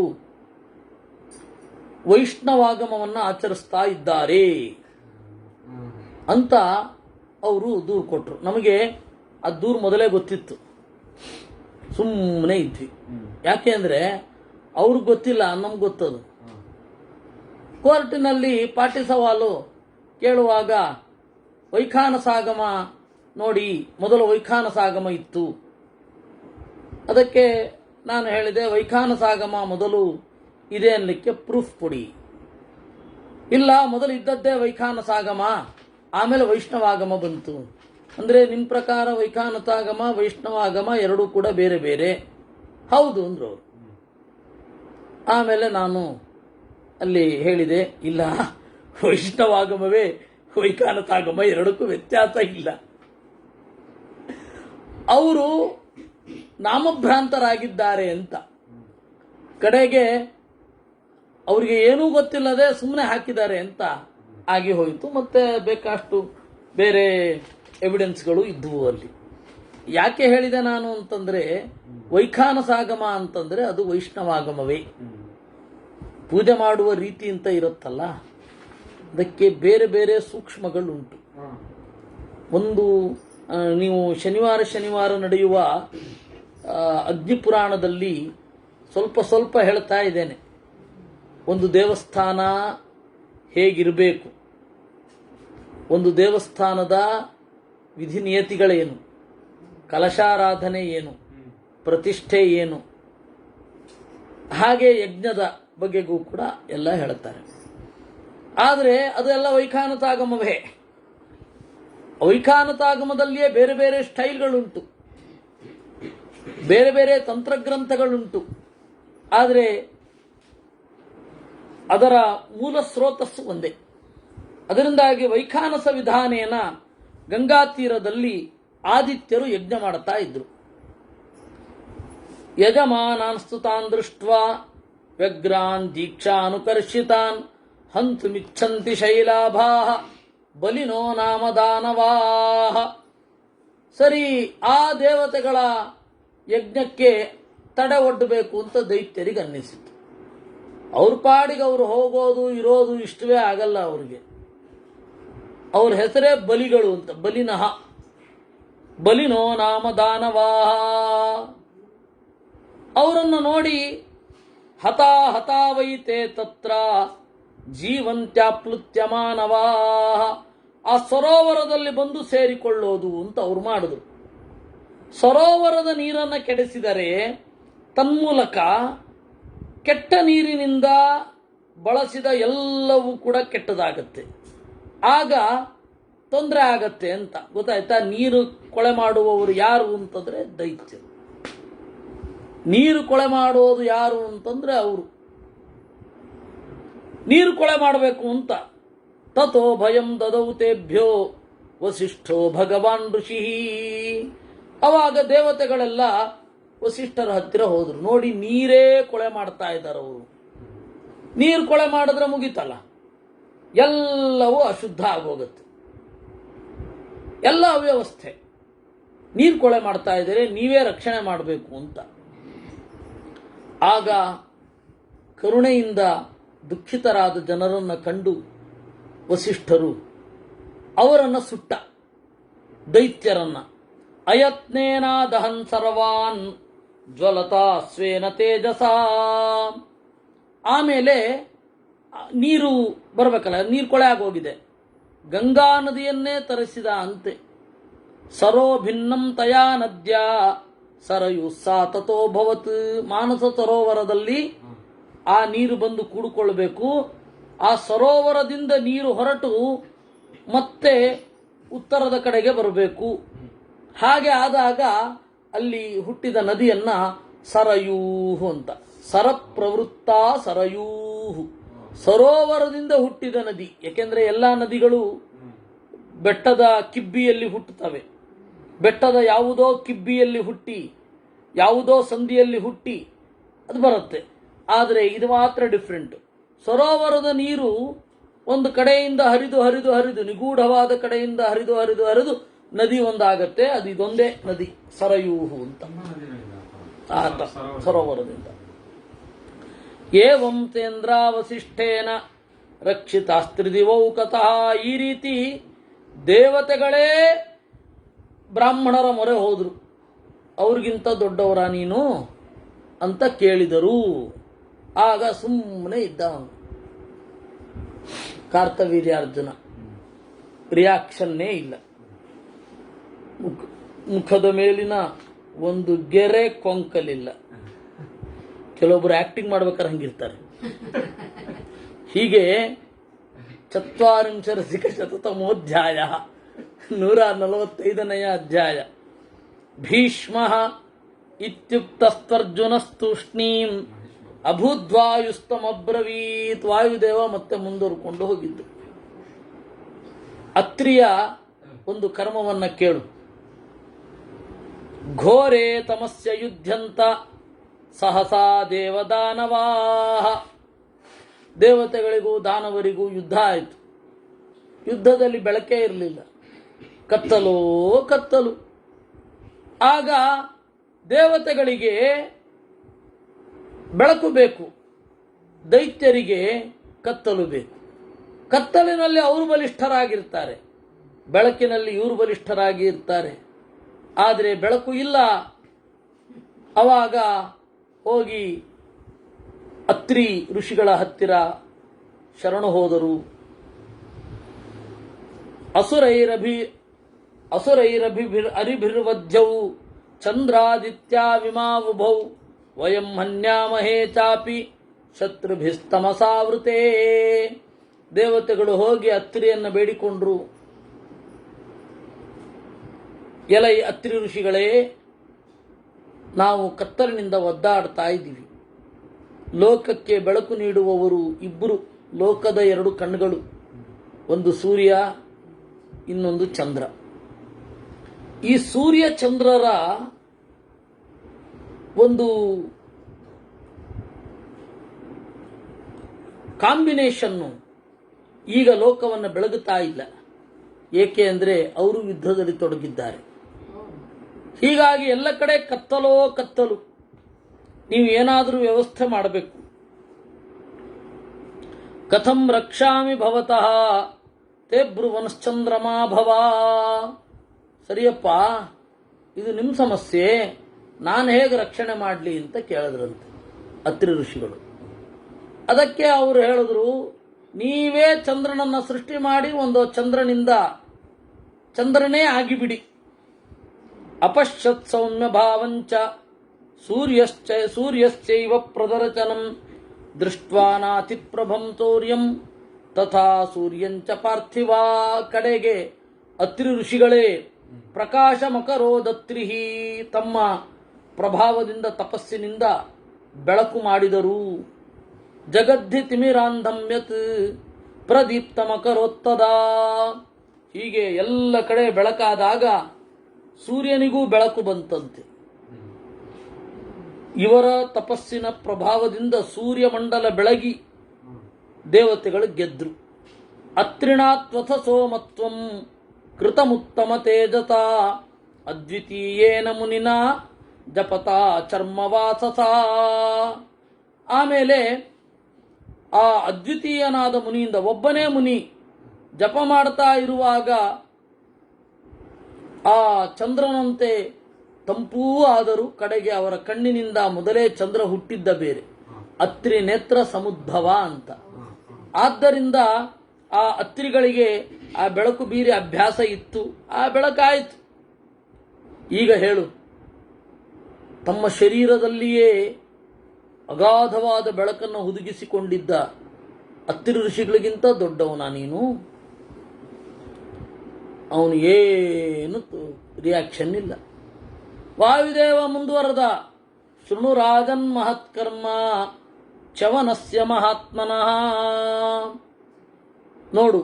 ವೈಷ್ಣವಾಗಮವನ್ನು ಆಚರಿಸ್ತಾ ಇದ್ದಾರೆ ಅಂತ ಅವರು ದೂರು ಕೊಟ್ಟರು. ನಮಗೆ ಆ ದೂರು ಮೊದಲೇ ಗೊತ್ತಿತ್ತು, ಸುಮ್ಮನೆ ಇದ್ವಿ. ಯಾಕೆ ಅಂದರೆ ಅವ್ರಿಗೆ ಗೊತ್ತಿಲ್ಲ, ನಮ್ಗೆ ಗೊತ್ತದು. ಕೋರ್ಟಿನಲ್ಲಿ ಪಾಟಿ ಸವಾಲು ಕೇಳುವಾಗ ವೈಖಾನಸಾಗಮ ನೋಡಿ, ಮೊದಲು ವೈಖಾನಸಾಗಮ ಇತ್ತು. ಅದಕ್ಕೆ ನಾನು ಹೇಳಿದೆ, ವೈಖಾನಸಾಗಮ ಮೊದಲು ಇದೆ ಅನ್ನಲಿಕ್ಕೆ ಪ್ರೂಫ್ ಕೊಡಿ. ಇಲ್ಲ, ಮೊದಲು ಇದ್ದದ್ದೇ ವೈಖಾನಸಾಗಮ, ಆಮೇಲೆ ವೈಷ್ಣವಾಗಮ ಬಂತು. ಅಂದರೆ ನಿಮ್ಮ ಪ್ರಕಾರ ವೈಖಾನಸಾಗಮ ವೈಷ್ಣವಾಗಮ ಎರಡೂ ಕೂಡ ಬೇರೆ ಬೇರೆ. ಹೌದು ಅಂದ್ರು ಅವರು. ಆಮೇಲೆ ನಾನು ಅಲ್ಲಿ ಹೇಳಿದೆ, ಇಲ್ಲ, ವೈಷ್ಣವಾಗಮವೇ ವೈಖಾನಸಾಗಮ, ಎರಡಕ್ಕೂ ವ್ಯತ್ಯಾಸ ಇಲ್ಲ. ಅವರು ನಾಮಭ್ರಾಂತರಾಗಿದ್ದಾರೆ ಅಂತ. ಕಡೆಗೆ ಅವರಿಗೆ ಏನೂ ಗೊತ್ತಿಲ್ಲದೆ ಸುಮ್ಮನೆ ಹಾಕಿದ್ದಾರೆ ಅಂತ ಆಗಿ ಹೋಯಿತು. ಮತ್ತೆ ಬೇಕಷ್ಟು ಬೇರೆ ಎವಿಡೆನ್ಸ್ಗಳು ಇದ್ವು ಅಲ್ಲಿ. ಯಾಕೆ ಹೇಳಿದೆ ನಾನು ಅಂತಂದ್ರೆ, ವೈಖಾನಸಾಗಮ ಅಂತಂದ್ರೆ ಅದು ವೈಷ್ಣವಾಗಮವೇ. ಪೂಜೆ ಮಾಡುವ ರೀತಿ ಅಂತ ಇರುತ್ತಲ್ಲ, ಅದಕ್ಕೆ ಬೇರೆ ಬೇರೆ ಸೂಕ್ಷ್ಮಗಳುಂಟು. ಒಂದು ನೀವು ಶನಿವಾರ ನಡೆಯುವ ಅಗ್ನಿಪುರಾಣದಲ್ಲಿ ಸ್ವಲ್ಪ ಹೇಳ್ತಾ ಇದ್ದೇನೆ. ಒಂದು ದೇವಸ್ಥಾನ ಹೇಗಿರಬೇಕು, ಒಂದು ದೇವಸ್ಥಾನದ ವಿಧಿ ನಿಯತಿಗಳೇನು, ಕಲಶಾರಾಧನೆ ಏನು, ಪ್ರತಿಷ್ಠೆ ಏನು, ಹಾಗೆ ಯಜ್ಞದ ಬಗ್ಗೆಗೂ ಕೂಡ ಎಲ್ಲ ಹೇಳ್ತಾರೆ. ಆದರೆ ಅದೆಲ್ಲ ವೈಖಾನಸಾಗಮವೇ. ವೈಖಾನಸಾಗಮದಲ್ಲಿಯೇ ಬೇರೆ ಬೇರೆ ಸ್ಟೈಲ್ಗಳುಂಟು, ಬೇರೆ ಬೇರೆ ತಂತ್ರಗ್ರಂಥಗಳುಂಟು. ಆದರೆ ಅದರ ಮೂಲ ಸ್ರೋತಸ್ಸು ಒಂದೇ. ಅದರಿಂದಾಗಿ ವೈಖಾನಸ ವಿಧಾನೇನ ಗಂಗಾ ತೀರದಲ್ಲಿ ಆದಿತ್ಯರು ಯಜ್ಞ ಮಾಡ್ತಾ ಇದ್ರು. ಯಜಮಾನಾನ್ಸ್ತು ತಾನ್ ದೃಷ್ಟ್ವಾ ವ್ಯಗ್ರಾನ್ ದೀಕ್ಷಾನುಕರ್ಷಿತಾನ್ ಹಂತುಮಿಚ್ಛಂತಿ ಶೈಲಾಭಾಃ ಬಲಿನೋ ನಾಮ ದಾನವಾಃ. ಸರಿ, ಆ ದೇವತೆಗಳ ಯಜ್ಞಕ್ಕೆ ತಡೆ ಒಡ್ಡಬೇಕು ಅಂತ ದೈತ್ಯರಿಗೆ ಅನ್ನಿಸಿತು. ಅವ್ರ ಪಾಡಿಗೆ ಅವರು ಹೋಗೋದು ಇರೋದು ಇಷ್ಟವೇ ಆಗಲ್ಲ ಅವ್ರಿಗೆ. ಅವ್ರ ಹೆಸರೇ ಬಲಿಗಳು ಅಂತ, ಬಲಿನಃ ಬಲಿನೋ ನಾಮ ದಾನವಾಹ. ಅವರನ್ನು ನೋಡಿ ಹತಾವೈತೆ ತತ್ರ ಜೀವಂತ್ಯಾಪ್ಲುತ್ಯ ಮಾನವಾ, ಆ ಸರೋವರದಲ್ಲಿ ಬಂದು ಸೇರಿಕೊಳ್ಳೋದು ಅಂತ ಅವ್ರು ಮಾಡಿದ್ರು. ಸರೋವರದ ನೀರನ್ನು ಕೆಡಿಸಿದರೆ ತನ್ಮೂಲಕ ಕೆಟ್ಟ ನೀರಿನಿಂದ ಬಳಸಿದ ಎಲ್ಲವೂ ಕೂಡ ಕೆಟ್ಟದಾಗತ್ತೆ, ಆಗ ತೊಂದರೆ ಆಗತ್ತೆ ಅಂತ ಗೊತ್ತಾಯ್ತಾ. ನೀರು ಕೊಳೆ ಮಾಡುವವರು ಯಾರು ಅಂತಂದ್ರೆ ದೈತ್ಯರು. ನೀರು ಕೊಳೆ ಮಾಡೋದು ಯಾರು ಅಂತಂದ್ರೆ ಅವರು. ನೀರು ಕೊಳೆ ಮಾಡಬೇಕು ಅಂತ ತಥೋ ಭಯಂ ದದೌತೇಭ್ಯೋ ವಸಿಷ್ಠೋ ಭಗವಾನ್ ಋಷಿ. ಅವಾಗ ದೇವತೆಗಳೆಲ್ಲ ವಸಿಷ್ಠರ ಹತ್ತಿರ ಹೋದ್ರು. ನೋಡಿ, ನೀರೇ ಕೊಳೆ ಮಾಡ್ತಾ ಇದ್ದಾರೆ ಅವರು. ನೀರು ಕೊಳೆ ಮಾಡಿದ್ರೆ ಮುಗಿತಲ್ಲ, ಎಲ್ಲವೂ ಅಶುದ್ಧ ಆಗೋಗುತ್ತೆ, ಎಲ್ಲ ಅವ್ಯವಸ್ಥೆ. ನೀರು ಕೊಳೆ ಮಾಡ್ತಾ ಇದ್ದಾರೆ, ನೀವೇ ರಕ್ಷಣೆ ಮಾಡಬೇಕು ಅಂತ. ಆಗ ಕರುಣೆಯಿಂದ ದುಃಖಿತರಾದ ಜನರನ್ನು ಕಂಡು ವಸಿಷ್ಠರು ಅವರನ್ನು ಸುಟ್ಟ, ದೈತ್ಯರನ್ನ. ಅಯತ್ನೇನ ದಹನ್ ಸರ್ವಾನ್ ಜ್ವಲತಾ ಸ್ವೇನ ತೇಜಸ. ಆಮೇಲೆ ನೀರು ಬರಬೇಕಲ್ಲ, ನೀರು ಕೊಳೆ ಆಗೋಗಿದೆ, ಗಂಗಾ ನದಿಯನ್ನೇ ತರಿಸಿದ ಅಂತೆ. ಸರೋ ಭಿನ್ನಂ ತಯಾ ನದ್ಯ ಸರಯು ಸಾ ತಥೋ ಭವತ್. ಮಾನಸ ಸರೋವರದಲ್ಲಿ ಆ ನೀರು ಬಂದು ಕೂಡಿಕೊಳ್ಳಬೇಕು. ಆ ಸರೋವರದಿಂದ ನೀರು ಹೊರಟು ಮತ್ತೆ ಉತ್ತರದ ಕಡೆಗೆ ಬರಬೇಕು. ಹಾಗೆ ಆದಾಗ ಅಲ್ಲಿ ಹುಟ್ಟಿದ ನದಿಯನ್ನ ಸರಯೂಹು ಅಂತ. ಸರಪ್ರವೃತ್ತ ಸರಯೂಹು, ಸರೋವರದಿಂದ ಹುಟ್ಟಿದ ನದಿ. ಯಾಕೆಂದ್ರೆ ಎಲ್ಲಾ ನದಿಗಳು ಬೆಟ್ಟದ ಕಿಬ್ಬಿಯಲ್ಲಿ ಹುಟ್ಟುತ್ತವೆ. ಬೆಟ್ಟದ ಯಾವುದೋ ಕಿಬ್ಬಿಯಲ್ಲಿ ಹುಟ್ಟಿ ಯಾವುದೋ ಸಂದಿಯಲ್ಲಿ ಹುಟ್ಟಿ ಅದು ಬರುತ್ತೆ. ಆದರೆ ಇದು ಮಾತ್ರ ಡಿಫ್ರೆಂಟ್. ಸರೋವರದ ನೀರು ಒಂದು ಕಡೆಯಿಂದ ಹರಿದು ಹರಿದು ಹರಿದು ನಿಗೂಢವಾದ ಕಡೆಯಿಂದ ಹರಿದು ಹರಿದು ಹರಿದು ನದಿ ಒಂದಾಗತ್ತೆ. ಅದು ಇದೊಂದೇ ನದಿ, ಸರಯೂಹು ಅಂತ. ಆತ ಸರೋವರದಿಂದ ಏವಂ ತೇಂದ್ರಾವಶಿಷ್ಠೇನ ರಕ್ಷಿತಾಸ್ತ್ರಿದಿವೌಕತಃ. ಈ ರೀತಿ ದೇವತೆಗಳೇ ಬ್ರಾಹ್ಮಣರ ಮೊರೆ ಹೋದ್ರು. ಅವ್ರಿಗಿಂತ ದೊಡ್ಡವರ ನೀನು ಅಂತ ಕೇಳಿದರು. ಆಗ ಸುಮ್ಮನೆ ಇದ್ದ ಕಾರ್ತವೀರ್ಯಾರ್ಜುನ. ರಿಯಾಕ್ಷನ್ನೇ ಇಲ್ಲ. ಮುಖದ ಮೇಲಿನ ಒಂದು ಗೆರೆ ಕೊಂಕಲಿಲ್ಲ. ಕೆಲವೊಬ್ರು ಆಕ್ಟಿಂಗ್ ಮಾಡ್ಬೇಕಾದ್ರೆ ಹಂಗಿರ್ತಾರೆ. ಹೀಗೆ 44 145ನೇ ಅಧ್ಯಾಯ. ಭೀಷ್ಮ ಇತ್ಯುಕ್ತಸ್ತರ್ಜುನಸ್ತೂಷ್ಣೀಂ ಅಭೂದ್ವಾಯುಸ್ತಮಬ್ರವೀತ್. ವಾಯುದೇವ ಮತ್ತೆ ಮುಂದುವರ್ಕೊಂಡು ಹೋಗಿದ್ದು. ಅತ್ರಿಯ ಒಂದು ಕರ್ಮವನ್ನ ಕೇಳು. ಘೋರೇ ತಮಸ್ಯ ಯುದ್ಧಂತ ಸಹಸಾ ದೇವದಾನವಾಹ. ದೇವತೆಗಳಿಗೂ ದಾನವರಿಗೂ ಯುದ್ಧ ಆಯಿತು. ಯುದ್ಧದಲ್ಲಿ ಬೆಳಕೇ ಇರಲಿಲ್ಲ, ಕತ್ತಲೋ ಕತ್ತಲು. ಆಗ ದೇವತೆಗಳಿಗೆ ಬೆಳಕು ಬೇಕು, ದೈತ್ಯರಿಗೆ ಕತ್ತಲು ಬೇಕು. ಕತ್ತಲಿನಲ್ಲಿ ಅವರು ಬಲಿಷ್ಠರಾಗಿರ್ತಾರೆ, ಬೆಳಕಿನಲ್ಲಿ ಇವರು ಬಲಿಷ್ಠರಾಗಿ ಇರ್ತಾರೆ. ಆದರೆ ಬೆಳಕು ಇಲ್ಲ. ಅವಾಗ ಹೋಗಿ ಅತ್ರಿ ಋಷಿಗಳ ಹತ್ತಿರ ಶರಣು ಹೋದರು. ಅರಿಭಿರ್ವಧ್ಯೌ ಚಂದ್ರಾದಿತ್ಯ ವಿಮಾವುಭೌ ವಯಂ ಹನ್ಯಾಮಹೇ ಚಾಪಿ ಶತ್ರುಭಿಸ್ತಮಸಾವೃತೇ. ದೇವತೆಗಳು ಹೋಗಿ ಅತ್ರಿಯನ್ನು ಬೇಡಿಕೊಂಡ್ರು. ಎಲೈ ಅತ್ರಿ ಋಷಿಗಳೇ, ನಾವು ಕತ್ತಲಿನಿಂದ ಒದ್ದಾಡ್ತಾ ಇದ್ದೀವಿ. ಲೋಕಕ್ಕೆ ಬೆಳಕು ನೀಡುವವರು ಇಬ್ಬರು, ಲೋಕದ 2 ಕಣ್ಣುಗಳು, ಒಂದು ಸೂರ್ಯ, ಇನ್ನೊಂದು ಚಂದ್ರ. ಈ ಸೂರ್ಯ ಚಂದ್ರರ ಒಂದು ಕಾಂಬಿನೇಷನ್ನು ಈಗ ಲೋಕವನ್ನು ಬೆಳಗುತ್ತಾ ಇಲ್ಲ. ಏಕೆ ಅಂದರೆ ಅವರು ಯುದ್ಧದಲ್ಲಿ ತೊಡಗಿದ್ದಾರೆ. ಹೀಗಾಗಿ ಎಲ್ಲ ಕಡೆ ಕತ್ತಲೋ ಕತ್ತಲು. ನೀವು ಏನಾದರೂ ವ್ಯವಸ್ಥೆ ಮಾಡಬೇಕು. ಕಥಂ ರಕ್ಷಾಮಿ ಭವತಃ ತೇ ಬ್ರುವನ್ಶ್ಚಂದ್ರಮಾ ಭವ. ಸರಿಯಪ್ಪ, ಇದು ನಿಮ್ಮ ಸಮಸ್ಯೆ, ನಾನು ಹೇಗೆ ರಕ್ಷಣೆ ಮಾಡಲಿ ಅಂತ ಕೇಳಿದ್ರಂತೆ ಅತ್ರಿ ಋಷಿಗಳು. ಅದಕ್ಕೆ ಅವರು ಹೇಳಿದ್ರು, ನೀವೇ ಚಂದ್ರನನ್ನು ಸೃಷ್ಟಿ ಮಾಡಿ ಒಂದು ಚಂದ್ರನಿಂದ ಚಂದ್ರನೇ ಆಗಿಬಿಡಿ. ಅಪಶ್ಯತ್ ಸೌಮ್ಯ ಭಾವಂಚ ಸೂರ್ಯಶ್ಚೈವ ಪ್ರದರ್ಶನಂ ದೃಷ್ಟ್ವಾ ನಾತಿಪ್ರಭಂ ತೌರ್ಯಂ ತಥಾ ಸೂರ್ಯಂಚ ಪಾರ್ಥಿವ. ಕಡೆಗೆ ಅತ್ರಿ ಋಷಿಗಳೇ ಪ್ರಕಾಶ ಮಕರೋದತ್ರಿಹಿ, ತಮ್ಮ ಪ್ರಭಾವದಿಂದ ತಪಸ್ಸಿನಿಂದ ಬೆಳಕು ಮಾಡಿದರು. ಜಗದ್ಧಿ ತಿಮಿರಾಂಧಮ್ಯತ್ ಪ್ರದೀಪ್ತ ಮಕರೋತ್ತದ. ಹೀಗೆ ಎಲ್ಲ ಕಡೆ ಬೆಳಕಾದಾಗ ಸೂರ್ಯನಿಗೂ ಬೆಳಕು ಬಂತಂತೆ. ಇವರ ತಪಸ್ಸಿನ ಪ್ರಭಾವದಿಂದ ಸೂರ್ಯಮಂಡಲ ಬೆಳಗಿ ದೇವತೆಗಳು ಗೆದ್ರು. ಅತ್ರಿಣಾತ್ವಥ ಸೋಮತ್ವಂ ಕೃತಮುತ್ತಮ ತೇಜತ ಅದ್ವಿತೀಯೇನ ಮುನಿನ ಜಪತಾ ಚರ್ಮವಾಸಸ. ಆಮೇಲೆ ಆ ಅದ್ವಿತೀಯನಾದ ಮುನಿಯಿಂದ, ಒಬ್ಬನೇ ಮುನಿ ಜಪ ಮಾಡ್ತಾ ಇರುವಾಗ ಆ ಚಂದ್ರನಂತೆ ತಂಪೂ ಆದರೂ ಕಡೆಗೆ ಅವರ ಕಣ್ಣಿನಿಂದ ಮೊದಲೇ ಚಂದ್ರ ಹುಟ್ಟಿದ್ದ ಬೇರೆ, ಅತ್ರಿ ನೇತ್ರ ಸಮುದ್ಭವ ಅಂತ. ಆದ್ದರಿಂದ ಆ ಅತ್ರಿಗಳಿಗೆ ಆ ಬೆಳಕು ಬೀರಿ ಅಭ್ಯಾಸ ಇತ್ತು, ಆ ಬೆಳಕಾಯಿತು. ಈಗ ಹೇಳು, ತಮ್ಮ ಶರೀರದಲ್ಲಿಯೇ ಅಗಾಧವಾದ ಬೆಳಕನ್ನು ಹುದುಗಿಸಿಕೊಂಡಿದ್ದ ಅತ್ತಿರ ಋಷಿಗಳಿಗಿಂತ ದೊಡ್ಡವನ ನೀನು. ಅವನು ಏನು ರಿಯಾಕ್ಷನ್ ಇಲ್ಲ. ವಾಯುದೇವ ಮುಂದುವರೆದ, ಶೃಣು ರಾಜನ್ ಮಹತ್ಕರ್ಮ ಚವನಸ್ಯ ಮಹಾತ್ಮನಃ. ನೋಡು,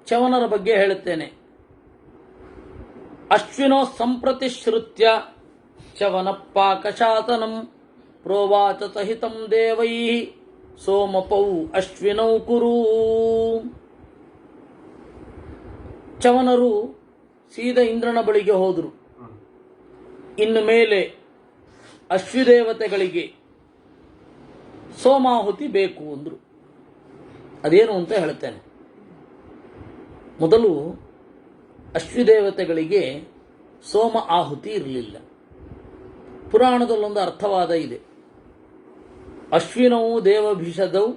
ಚವನರ ಬಗ್ಗೆ ಹೇಳುತ್ತೇನೆ. ಅಶ್ವಿನೋ ಸಂಪ್ರತಿಶ್ರುತ್ಯ ಚವನ ಪಾಕಶಾಸನಂ ಪ್ರೋವಾಚ ಸಹಿತಂ ದೇವೈ ಸೋಮಪೌ ಅಶ್ವಿನೌ ಕುರು. ಚವನರು ಸೀದಾ ಇಂದ್ರನ ಬಳಿಗೆ ಹೋದರು. ಇನ್ನು ಮೇಲೆ ಅಶ್ವಿದೇವತೆಗಳಿಗೆ ಸೋಮಾಹುತಿ ಬೇಕು ಅಂದರು. ಅದೇನು ಅಂತ ಹೇಳ್ತೇನೆ. ಮೊದಲು ಅಶ್ವಿದೇವತೆಗಳಿಗೆ ಸೋಮ ಆಹುತಿ ಇರಲಿಲ್ಲ. ಪುರಾಣದಲ್ಲೊಂದು ಅರ್ಥವಾದ ಇದೆ. ಅಶ್ವಿನವು ದೇವಭಿಷದೌ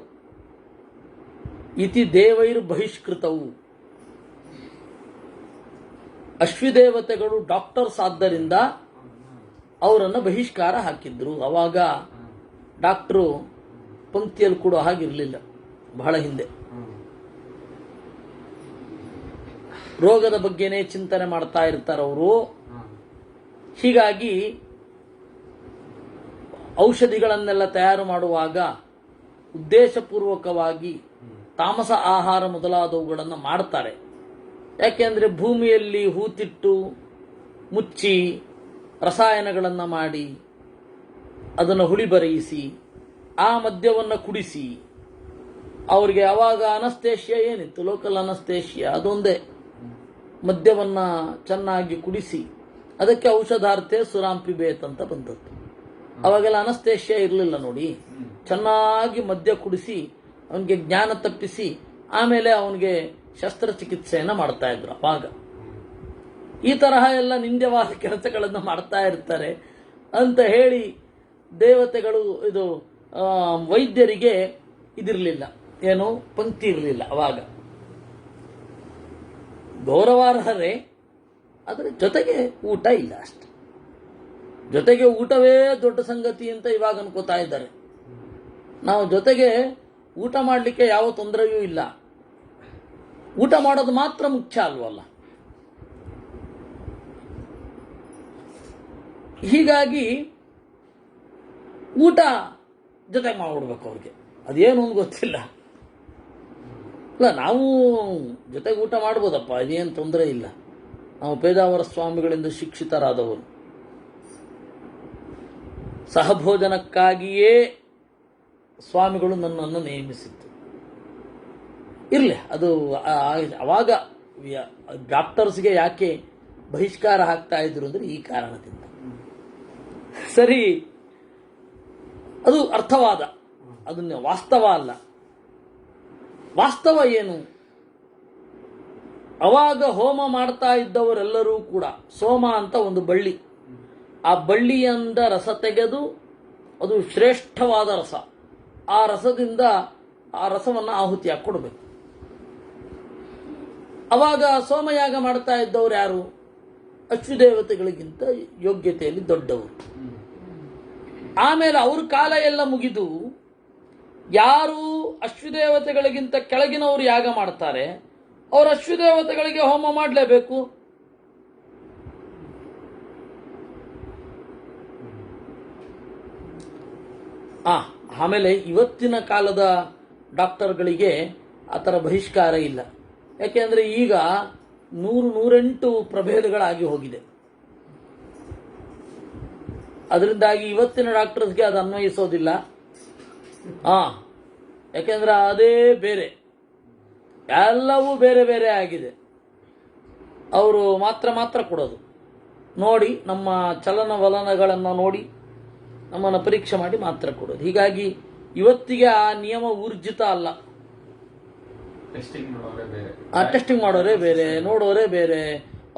ಇತಿ ದೇವೈರ್ ಬಹಿಷ್ಕೃತವು. ಅಶ್ವಿದೇವತೆಗಳು ಡಾಕ್ಟರ್ಸ್ ಆದ್ದರಿಂದ ಅವರನ್ನು ಬಹಿಷ್ಕಾರ ಹಾಕಿದ್ರು. ಅವಾಗ ಡಾಕ್ಟರು ಪಂಕ್ತಿಯಲ್ಲಿ ಕೂಡ ಹಾಗಿರಲಿಲ್ಲ. ಬಹಳ ಹಿಂದೆ ರೋಗದ ಬಗ್ಗೆನೇ ಚಿಂತನೆ ಮಾಡ್ತಾ ಇರ್ತಾರೆ ಅವರು. ಹೀಗಾಗಿ ಔಷಧಿಗಳನ್ನೆಲ್ಲ ತಯಾರು ಮಾಡುವಾಗ ಉದ್ದೇಶಪೂರ್ವಕವಾಗಿ ತಾಮಸ ಆಹಾರ ಮೊದಲಾದವುಗಳನ್ನು ಮಾಡ್ತಾರೆ. ಯಾಕೆಂದರೆ ಭೂಮಿಯಲ್ಲಿ ಹೂತಿಟ್ಟು ಮುಚ್ಚಿ ರಸಾಯನಗಳನ್ನು ಮಾಡಿ ಅದನ್ನು ಹುಳಿ ಬರೆಯಿಸಿ ಆ ಮದ್ಯವನ್ನು ಕುಡಿಸಿ ಅವರಿಗೆ ಅವಾಗ ಅನಸ್ತೇಷಿಯಾ ಏನಿತ್ತು, ಲೋಕಲ್ ಅನಸ್ತೇಷಿಯಾ ಅದೊಂದೇ. ಮದ್ಯವನ್ನು ಚೆನ್ನಾಗಿ ಕುಡಿಸಿ ಅದಕ್ಕೆ ಔಷಧಾರ್ಥೆ ಸುರಾಂಪಿಬೇತ್ ಅಂತ ಬಂದದ್ದು. ಅವಾಗೆಲ್ಲ ಅನಸ್ತೇಷಿಯಾ ಇರಲಿಲ್ಲ ನೋಡಿ. ಚೆನ್ನಾಗಿ ಮದ್ಯ ಕುಡಿಸಿ ಅವನಿಗೆ ಜ್ಞಾನ ತಪ್ಪಿಸಿ ಆಮೇಲೆ ಅವನಿಗೆ ಶಸ್ತ್ರಚಿಕಿತ್ಸೆಯನ್ನು ಮಾಡ್ತಾ ಇದ್ರು. ಅವಾಗ ಈ ತರಹ ಎಲ್ಲ ನಿಂದ್ಯವಾದ ಕೆಲಸಗಳನ್ನು ಮಾಡ್ತಾ ಇರ್ತಾರೆ ಅಂತ ಹೇಳಿ ದೇವತೆಗಳು ಇದು ವೈದ್ಯರಿಗೆ ಇದಿರಲಿಲ್ಲ, ಏನು ಪಂಕ್ತಿ ಇರಲಿಲ್ಲ. ಅವಾಗ ಗೌರವಾರ್ಹರೇ, ಆದರೆ ಜೊತೆಗೆ ಊಟ ಇಲ್ಲ ಅಷ್ಟೆ. ಜೊತೆಗೆ ಊಟವೇ ದೊಡ್ಡ ಸಂಗತಿ ಅಂತ ಇವಾಗ ಅನ್ಕೋತಾ ಇದ್ದಾರೆ. ನಾವು ಜೊತೆಗೆ ಊಟ ಮಾಡಲಿಕ್ಕೆ ಯಾವ ತೊಂದರೆಯೂ ಇಲ್ಲ. ಊಟ ಮಾಡೋದು ಮಾತ್ರ ಮುಖ್ಯ ಅಲ್ವಲ್ಲ. ಹೀಗಾಗಿ ಊಟ ಜೊತೆಗೆ ಮಾಡಿಬಿಡ್ಬೇಕು ಅವ್ರಿಗೆ. ಅದೇನು ಅಂತ ಗೊತ್ತಿಲ್ಲ. ಅಲ್ಲ, ನಾವು ಜೊತೆಗೆ ಊಟ ಮಾಡ್ಬೋದಪ್ಪ, ಇದೇನು ತೊಂದರೆ ಇಲ್ಲ. ನಾವು ಪೇದಾವರ ಸ್ವಾಮಿಗಳಿಂದ ಶಿಕ್ಷಿತರಾದವರು. ಸಹಭೋಜನಕ್ಕಾಗಿಯೇ ಸ್ವಾಮಿಗಳು ನನ್ನನ್ನು ನೇಮಿಸಿತ್ತು. ಇರಲಿ, ಅದು ಅವಾಗ ಡಾಕ್ಟರ್ಸ್ಗೆ ಯಾಕೆ ಬಹಿಷ್ಕಾರ ಹಾಕ್ತಾ ಇದ್ರು ಅಂದರೆ ಈ ಕಾರಣದಿಂದ. ಸರಿ, ಅದು ಅರ್ಥವಾದ, ಅದನ್ನ ವಾಸ್ತವ ಅಲ್ಲ. ವಾಸ್ತವ ಏನು? ಅವಾಗ ಹೋಮ ಮಾಡ್ತಾ ಇದ್ದವರೆಲ್ಲರೂ ಕೂಡ ಸೋಮ ಅಂತ ಒಂದು ಬಳ್ಳಿ, ಆ ಬಳ್ಳಿಯಿಂದ ರಸ ತೆಗೆದು ಅದು ಶ್ರೇಷ್ಠವಾದ ರಸ, ಆ ರಸದಿಂದ ಆ ರಸವನ್ನು ಆಹುತಿಯಾಗಿ ಕೊಡಬೇಕು. ಅವಾಗ ಸೋಮಯಾಗ ಮಾಡ್ತಾ ಇದ್ದವರು ಯಾರು? ಅಶ್ವದೇವತೆಗಳಿಗಿಂತ ಯೋಗ್ಯತೆಯಲ್ಲಿ ದೊಡ್ಡವರು. ಆಮೇಲೆ ಅವ್ರ ಕಾಲ ಎಲ್ಲ ಮುಗಿದು ಯಾರು ಅಶ್ವದೇವತೆಗಳಿಗಿಂತ ಕೆಳಗಿನವರು ಯಾಗ ಮಾಡ್ತಾರೆ ಅವರು ಅಶ್ವದೇವತೆಗಳಿಗೆ ಹೋಮ ಮಾಡಲೇಬೇಕು. ಆಮೇಲೆ ಇವತ್ತಿನ ಕಾಲದ ಡಾಕ್ಟರ್ಗಳಿಗೆ ಆ ಥರ ಬಹಿಷ್ಕಾರ ಇಲ್ಲ. ಯಾಕೆಂದರೆ ಈಗ 108 ಪ್ರಭೇದಗಳಾಗಿ ಹೋಗಿದೆ. ಅದರಿಂದಾಗಿ ಇವತ್ತಿನ ಡಾಕ್ಟರ್ಸ್ಗೆ ಅದು ಅನ್ವಯಿಸೋದಿಲ್ಲ. ಯಾಕೆಂದ್ರೆ ಅದೇ ಬೇರೆ, ಎಲ್ಲವೂ ಬೇರೆ ಬೇರೆ ಆಗಿದೆ. ಅವರು ಮಾತ್ರ ಕೊಡೋದು ನೋಡಿ, ನಮ್ಮ ಚಲನವಲನಗಳನ್ನು ನೋಡಿ ನಮ್ಮನ್ನು ಪರೀಕ್ಷೆ ಮಾಡಿ ಮಾತ್ರ ಕೊಡೋದು. ಹೀಗಾಗಿ ಇವತ್ತಿಗೆ ಆ ನಿಯಮ ಊರ್ಜಿತ ಅಲ್ಲ. ಟೆಸ್ಟಿಂಗ್ ಮಾಡೋರೇ ಬೇರೆ, ನೋಡೋರೇ ಬೇರೆ,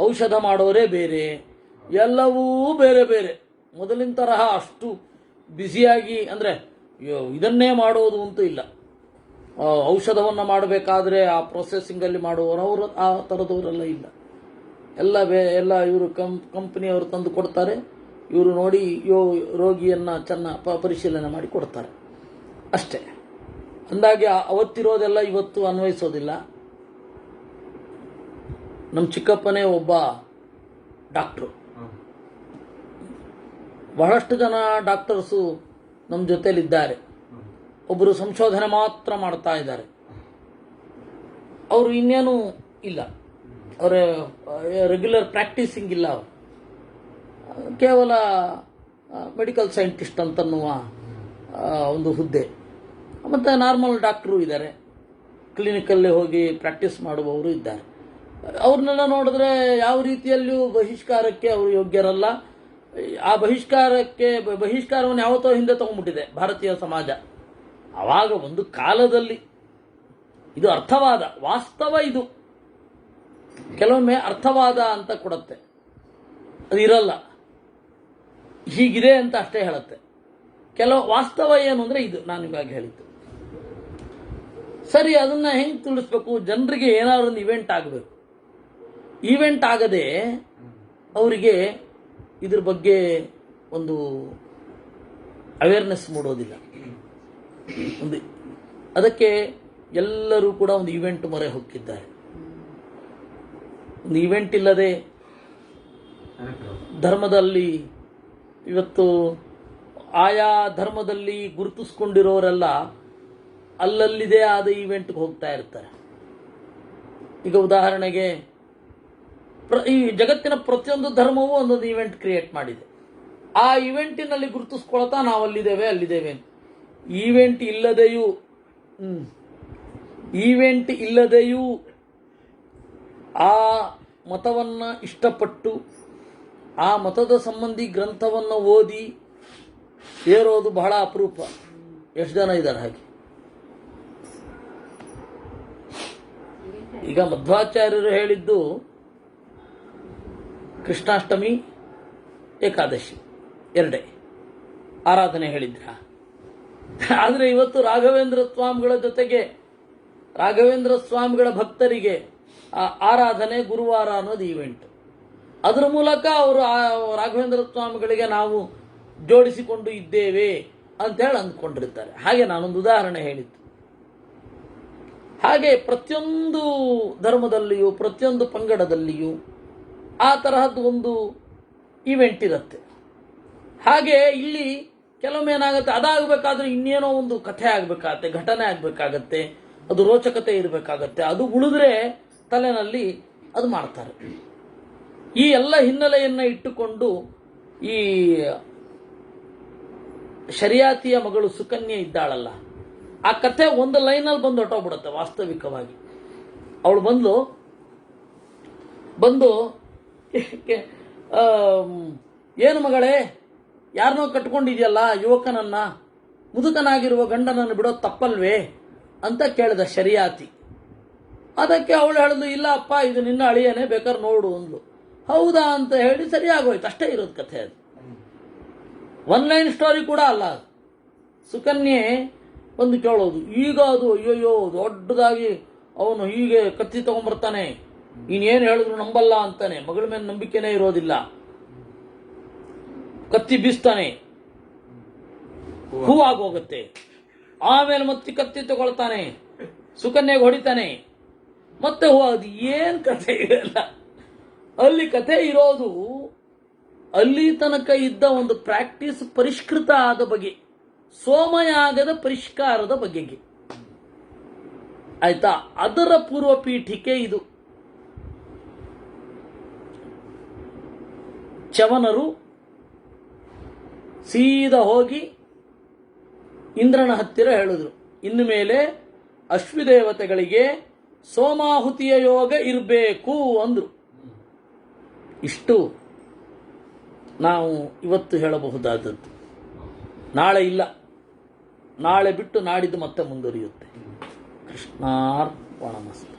ಔಷಧ ಮಾಡೋರೇ ಬೇರೆ, ಎಲ್ಲವೂ ಬೇರೆ ಬೇರೆ. ಮೊದಲಿನ ತರಹ ಅಷ್ಟು ಬ್ಯುಸಿಯಾಗಿ ಅಂದರೆ ಇದನ್ನೇ ಮಾಡೋದು ಅಂತೂ ಇಲ್ಲ. ಔಷಧವನ್ನು ಮಾಡಬೇಕಾದ್ರೆ ಆ ಪ್ರೊಸೆಸಿಂಗಲ್ಲಿ ಮಾಡುವವರು ಅವರು ಆ ಥರದವರೆಲ್ಲ ಇಲ್ಲ. ಎಲ್ಲ ಇವರು ಕಂಪ್ನಿಯವರು ತಂದು ಕೊಡ್ತಾರೆ, ಇವರು ನೋಡಿ ರೋಗಿಯನ್ನು ಪರಿಶೀಲನೆ ಮಾಡಿ ಕೊಡ್ತಾರೆ ಅಷ್ಟೇ. ಅಂದಾಗೆ ಅವತ್ತಿರೋದೆಲ್ಲ ಇವತ್ತು ಅನ್ವಯಿಸೋದಿಲ್ಲ. ನಮ್ಮ ಚಿಕ್ಕಪ್ಪನೇ ಒಬ್ಬ ಡಾಕ್ಟ್ರು. ಬಹಳಷ್ಟು ಜನ ಡಾಕ್ಟರ್ಸು ನಮ್ಮ ಜೊತೆಲಿದ್ದಾರೆ. ಒಬ್ಬರು ಸಂಶೋಧನೆ ಮಾತ್ರ ಮಾಡ್ತಾ ಇದ್ದಾರೆ. ಅವರು ಇನ್ನೇನು ಇಲ್ಲ, ಅವರ ರೆಗ್ಯುಲರ್ ಪ್ರಾಕ್ಟೀಸಿಂಗ್ ಇಲ್ಲ. ಅವರು ಕೇವಲ ಮೆಡಿಕಲ್ ಸೈಂಟಿಸ್ಟ್ ಅಂತನ್ನುವ ಒಂದು ಹುದ್ದೆ. ಮತ್ತು ನಾರ್ಮಲ್ ಡಾಕ್ಟ್ರು ಇದ್ದಾರೆ, ಕ್ಲಿನಿಕಲ್ಲೇ ಹೋಗಿ ಪ್ರಾಕ್ಟೀಸ್ ಮಾಡುವವರು ಇದ್ದಾರೆ. ಅವ್ರನ್ನೆಲ್ಲ ನೋಡಿದ್ರೆ ಯಾವ ರೀತಿಯಲ್ಲಿಯೂ ಬಹಿಷ್ಕಾರಕ್ಕೆ ಅವರು ಯೋಗ್ಯರಲ್ಲ. ಆ ಬಹಿಷ್ಕಾರವನ್ನು ಯಾವತ್ತೋ ಹಿಂದೆ ತಗೊಂಡ್ಬಿಟ್ಟಿದೆ ಭಾರತೀಯ ಸಮಾಜ. ಆವಾಗ ಒಂದು ಕಾಲದಲ್ಲಿ ಇದು ಅರ್ಥವಾದ, ವಾಸ್ತವ ಇದು. ಕೆಲವೊಮ್ಮೆ ಅರ್ಥವಾದ ಅಂತ ಕೊಡುತ್ತೆ, ಅದು ಇರಲ್ಲ, ಹೀಗಿದೆ ಅಂತ ಅಷ್ಟೇ ಹೇಳುತ್ತೆ. ಕೆಲವು ವಾಸ್ತವ ಏನು ಅಂದರೆ ಇದು ನಾನು ಇವಾಗ ಹೇಳಿದ್ದು. ಸರಿ, ಅದನ್ನು ಹೆಂಗೆ ತಿಳಿಸ್ಬೇಕು? ಜನರಿಗೆ ಏನಾದ್ರು ಒಂದು ಇವೆಂಟ್ ಆಗಬೇಕು. ಈವೆಂಟ್ ಆಗದೆ ಅವರಿಗೆ ಇದ್ರ ಬಗ್ಗೆ ಒಂದು ಅವೇರ್ನೆಸ್ ಮೂಡೋದಿಲ್ಲ. ಅದಕ್ಕೆ ಎಲ್ಲರೂ ಕೂಡ ಒಂದು ಇವೆಂಟ್ ಮೊರೆ ಹೊಕ್ಕಿದ್ದಾರೆ. ಒಂದು ಇವೆಂಟ್ ಇಲ್ಲದೆ ಧರ್ಮದಲ್ಲಿ ಇವತ್ತು ಆಯಾ ಧರ್ಮದಲ್ಲಿ ಗುರುತಿಸ್ಕೊಂಡಿರೋರೆಲ್ಲ ಅಲ್ಲಲ್ಲಿದೆ ಆದ ಈವೆಂಟ್ಗೆ ಹೋಗ್ತಾ ಇರ್ತಾರೆ. ಈಗ ಉದಾಹರಣೆಗೆ ಈ ಜಗತ್ತಿನ ಪ್ರತಿಯೊಂದು ಧರ್ಮವೂ ಒಂದೊಂದು ಇವೆಂಟ್ ಕ್ರಿಯೇಟ್ ಮಾಡಿದೆ. ಆ ಇವೆಂಟಿನಲ್ಲಿ ಗುರುತಿಸ್ಕೊಳ್ತಾ ನಾವು ಅಲ್ಲಿದ್ದೇವೆ. ಈವೆಂಟ್ ಇಲ್ಲದೆಯೂ ಆ ಮತವನ್ನು ಇಷ್ಟಪಟ್ಟು ಆ ಮತದ ಸಂಬಂಧಿ ಗ್ರಂಥವನ್ನು ಓದಿ ಸೇರೋದು ಬಹಳ ಅಪರೂಪ. ಎಷ್ಟು ಜನ ಇದ್ದಾರೆ ಹಾಗೆ? ಈಗ ಮಧ್ವಾಚಾರ್ಯರು ಹೇಳಿದ್ದು ಕೃಷ್ಣಾಷ್ಟಮಿ, ಏಕಾದಶಿ ಎರಡೇ ಆರಾಧನೆ ಹೇಳಿದ್ರ. ಆದರೆ ಇವತ್ತು ರಾಘವೇಂದ್ರ ಸ್ವಾಮಿಗಳ ಜೊತೆಗೆ ರಾಘವೇಂದ್ರ ಸ್ವಾಮಿಗಳ ಭಕ್ತರಿಗೆ ಆರಾಧನೆ ಗುರುವಾರ ಅನ್ನೋದು ಈವೆಂಟ್. ಅದರ ಮೂಲಕ ಅವರು ರಾಘವೇಂದ್ರ ಸ್ವಾಮಿಗಳಿಗೆ ನಾವು ಜೋಡಿಸಿಕೊಂಡು ಇದ್ದೇವೆ ಅಂತೇಳಿ ಅಂದ್ಕೊಂಡಿರ್ತಾರೆ. ಹಾಗೆ ನಾನೊಂದು ಉದಾಹರಣೆ ಹೇಳಿದ್ದು. ಹಾಗೆ ಪ್ರತಿಯೊಂದು ಧರ್ಮದಲ್ಲಿಯೂ ಪ್ರತಿಯೊಂದು ಪಂಗಡದಲ್ಲಿಯೂ ಆ ತರಹದ್ದು ಒಂದು ಈವೆಂಟ್ ಇರುತ್ತೆ. ಹಾಗೆ ಇಲ್ಲಿ ಕೆಲವೊಮ್ಮೆ ಏನಾಗುತ್ತೆ, ಅದಾಗಬೇಕಾದ್ರೆ ಇನ್ನೇನೋ ಒಂದು ಕಥೆ ಆಗಬೇಕಾಗತ್ತೆ, ಘಟನೆ ಆಗಬೇಕಾಗತ್ತೆ, ಅದು ರೋಚಕತೆ ಇರಬೇಕಾಗತ್ತೆ. ಅದು ಉಳಿದ್ರೆ ತಲೆನಲ್ಲಿ ಅದು ಮಾಡ್ತಾರೆ. ಈ ಎಲ್ಲ ಹಿನ್ನೆಲೆಯನ್ನು ಇಟ್ಟುಕೊಂಡು ಈ ಶರಿಯಾತಿಯ ಮಗಳು ಸುಕನ್ಯೆ ಇದ್ದಾಳಲ್ಲ, ಆ ಕಥೆ ಒಂದು ಲೈನಲ್ಲಿ ಬಂದು ಹೊಟ್ಟೋಗ್ಬಿಡುತ್ತೆ. ವಾಸ್ತವಿಕವಾಗಿ ಅವಳು ಬಂದು ಏನು ಮಗಳೇ, ಯಾರನ್ನೋ ಕಟ್ಕೊಂಡಿದ್ಯಲ್ಲ ಯುವಕನನ್ನ, ಮುದುಕನಾಗಿರುವ ಗಂಡನನ್ನು ಬಿಡೋದು ತಪ್ಪಲ್ವೇ ಅಂತ ಕೇಳಿದ ಶರಿಯಾತಿ. ಅದಕ್ಕೆ ಅವಳು ಹೇಳಿದ್ಲು, ಇಲ್ಲ ಅಪ್ಪ, ಇದು ನಿನ್ನ ಅಳಿಯನೇ, ಬೇಕಾದ್ರೆ ನೋಡು ಅಂದ್ಲು. ಹೌದಾ ಅಂತ ಹೇಳಿ ಸರಿಯಾಗೋಯ್ತು. ಅಷ್ಟೇ ಇರೋದು ಕಥೆ. ಅದು ಒನ್ ಲೈನ್ ಸ್ಟೋರಿ ಕೂಡ ಅಲ್ಲ. ಸುಕನ್ಯೆ ಒಂದು ಕೇಳೋದು, ಈಗ ಅದು ಅಯ್ಯೋಯ್ಯೋ ದೊಡ್ಡದಾಗಿ ಅವನು ಹೀಗೆ ಕತ್ತಿ ತಗೊಂಡ್ಬರ್ತಾನೆ, ಇನ್ನೇನು ಹೇಳಿದ್ರು ನಂಬಲ್ಲ ಅಂತಾನೆ, ಮಗಳ ಮೇಲೆ ನಂಬಿಕೆನೇ ಇರೋದಿಲ್ಲ, ಕತ್ತಿ ಬೀಸ್ತಾನೆ, ಹೂವಾಗೋಗುತ್ತೆ, ಆಮೇಲೆ ಮತ್ತೆ ಕತ್ತಿ ತಗೊಳ್ತಾನೆ, ಸುಕನ್ಯೆಗೆ ಹೊಡಿತಾನೆ, ಮತ್ತೆ ಹೂವಾಗೋದು. ಏನ್ ಕಥೆ ಇರಲ್ಲ ಅಲ್ಲಿ. ಕಥೆ ಇರೋದು ಅಲ್ಲಿ ತನಕ ಇದ್ದ ಒಂದು ಪ್ರಾಕ್ಟೀಸ್ ಪರಿಷ್ಕೃತ ಆದ ಬಗೆ, ಸೋಮಯಾಗದ ಪರಿಷ್ಕಾರದ ಬಗೆಗೆ. ಆಯ್ತಾ? ಅದರ ಪೂರ್ವ ಪೀಠಿಕೆ ಇದು. ಚವನರು ಸೀದಾ ಹೋಗಿ ಇಂದ್ರನ ಹತ್ತಿರ ಹೇಳಿದ್ರು, ಇನ್ನು ಮೇಲೆ ಅಶ್ವಿದೇವತೆಗಳಿಗೆ ಸೋಮಾಹುತಿಯ ಯೋಗ ಇರಬೇಕು ಅಂದ್ರು. ಇಷ್ಟು ನಾವು ಇವತ್ತು ಹೇಳಬಹುದಾದದ್ದು. ನಾಳೆ ಇಲ್ಲ, ನಾಳೆ ಬಿಟ್ಟು ನಾಡಿದ್ದು ಮತ್ತೆ ಮುಂದುವರಿಯುತ್ತೆ. ಕೃಷ್ಣಾರ್ಪಣಮಸ್ತು.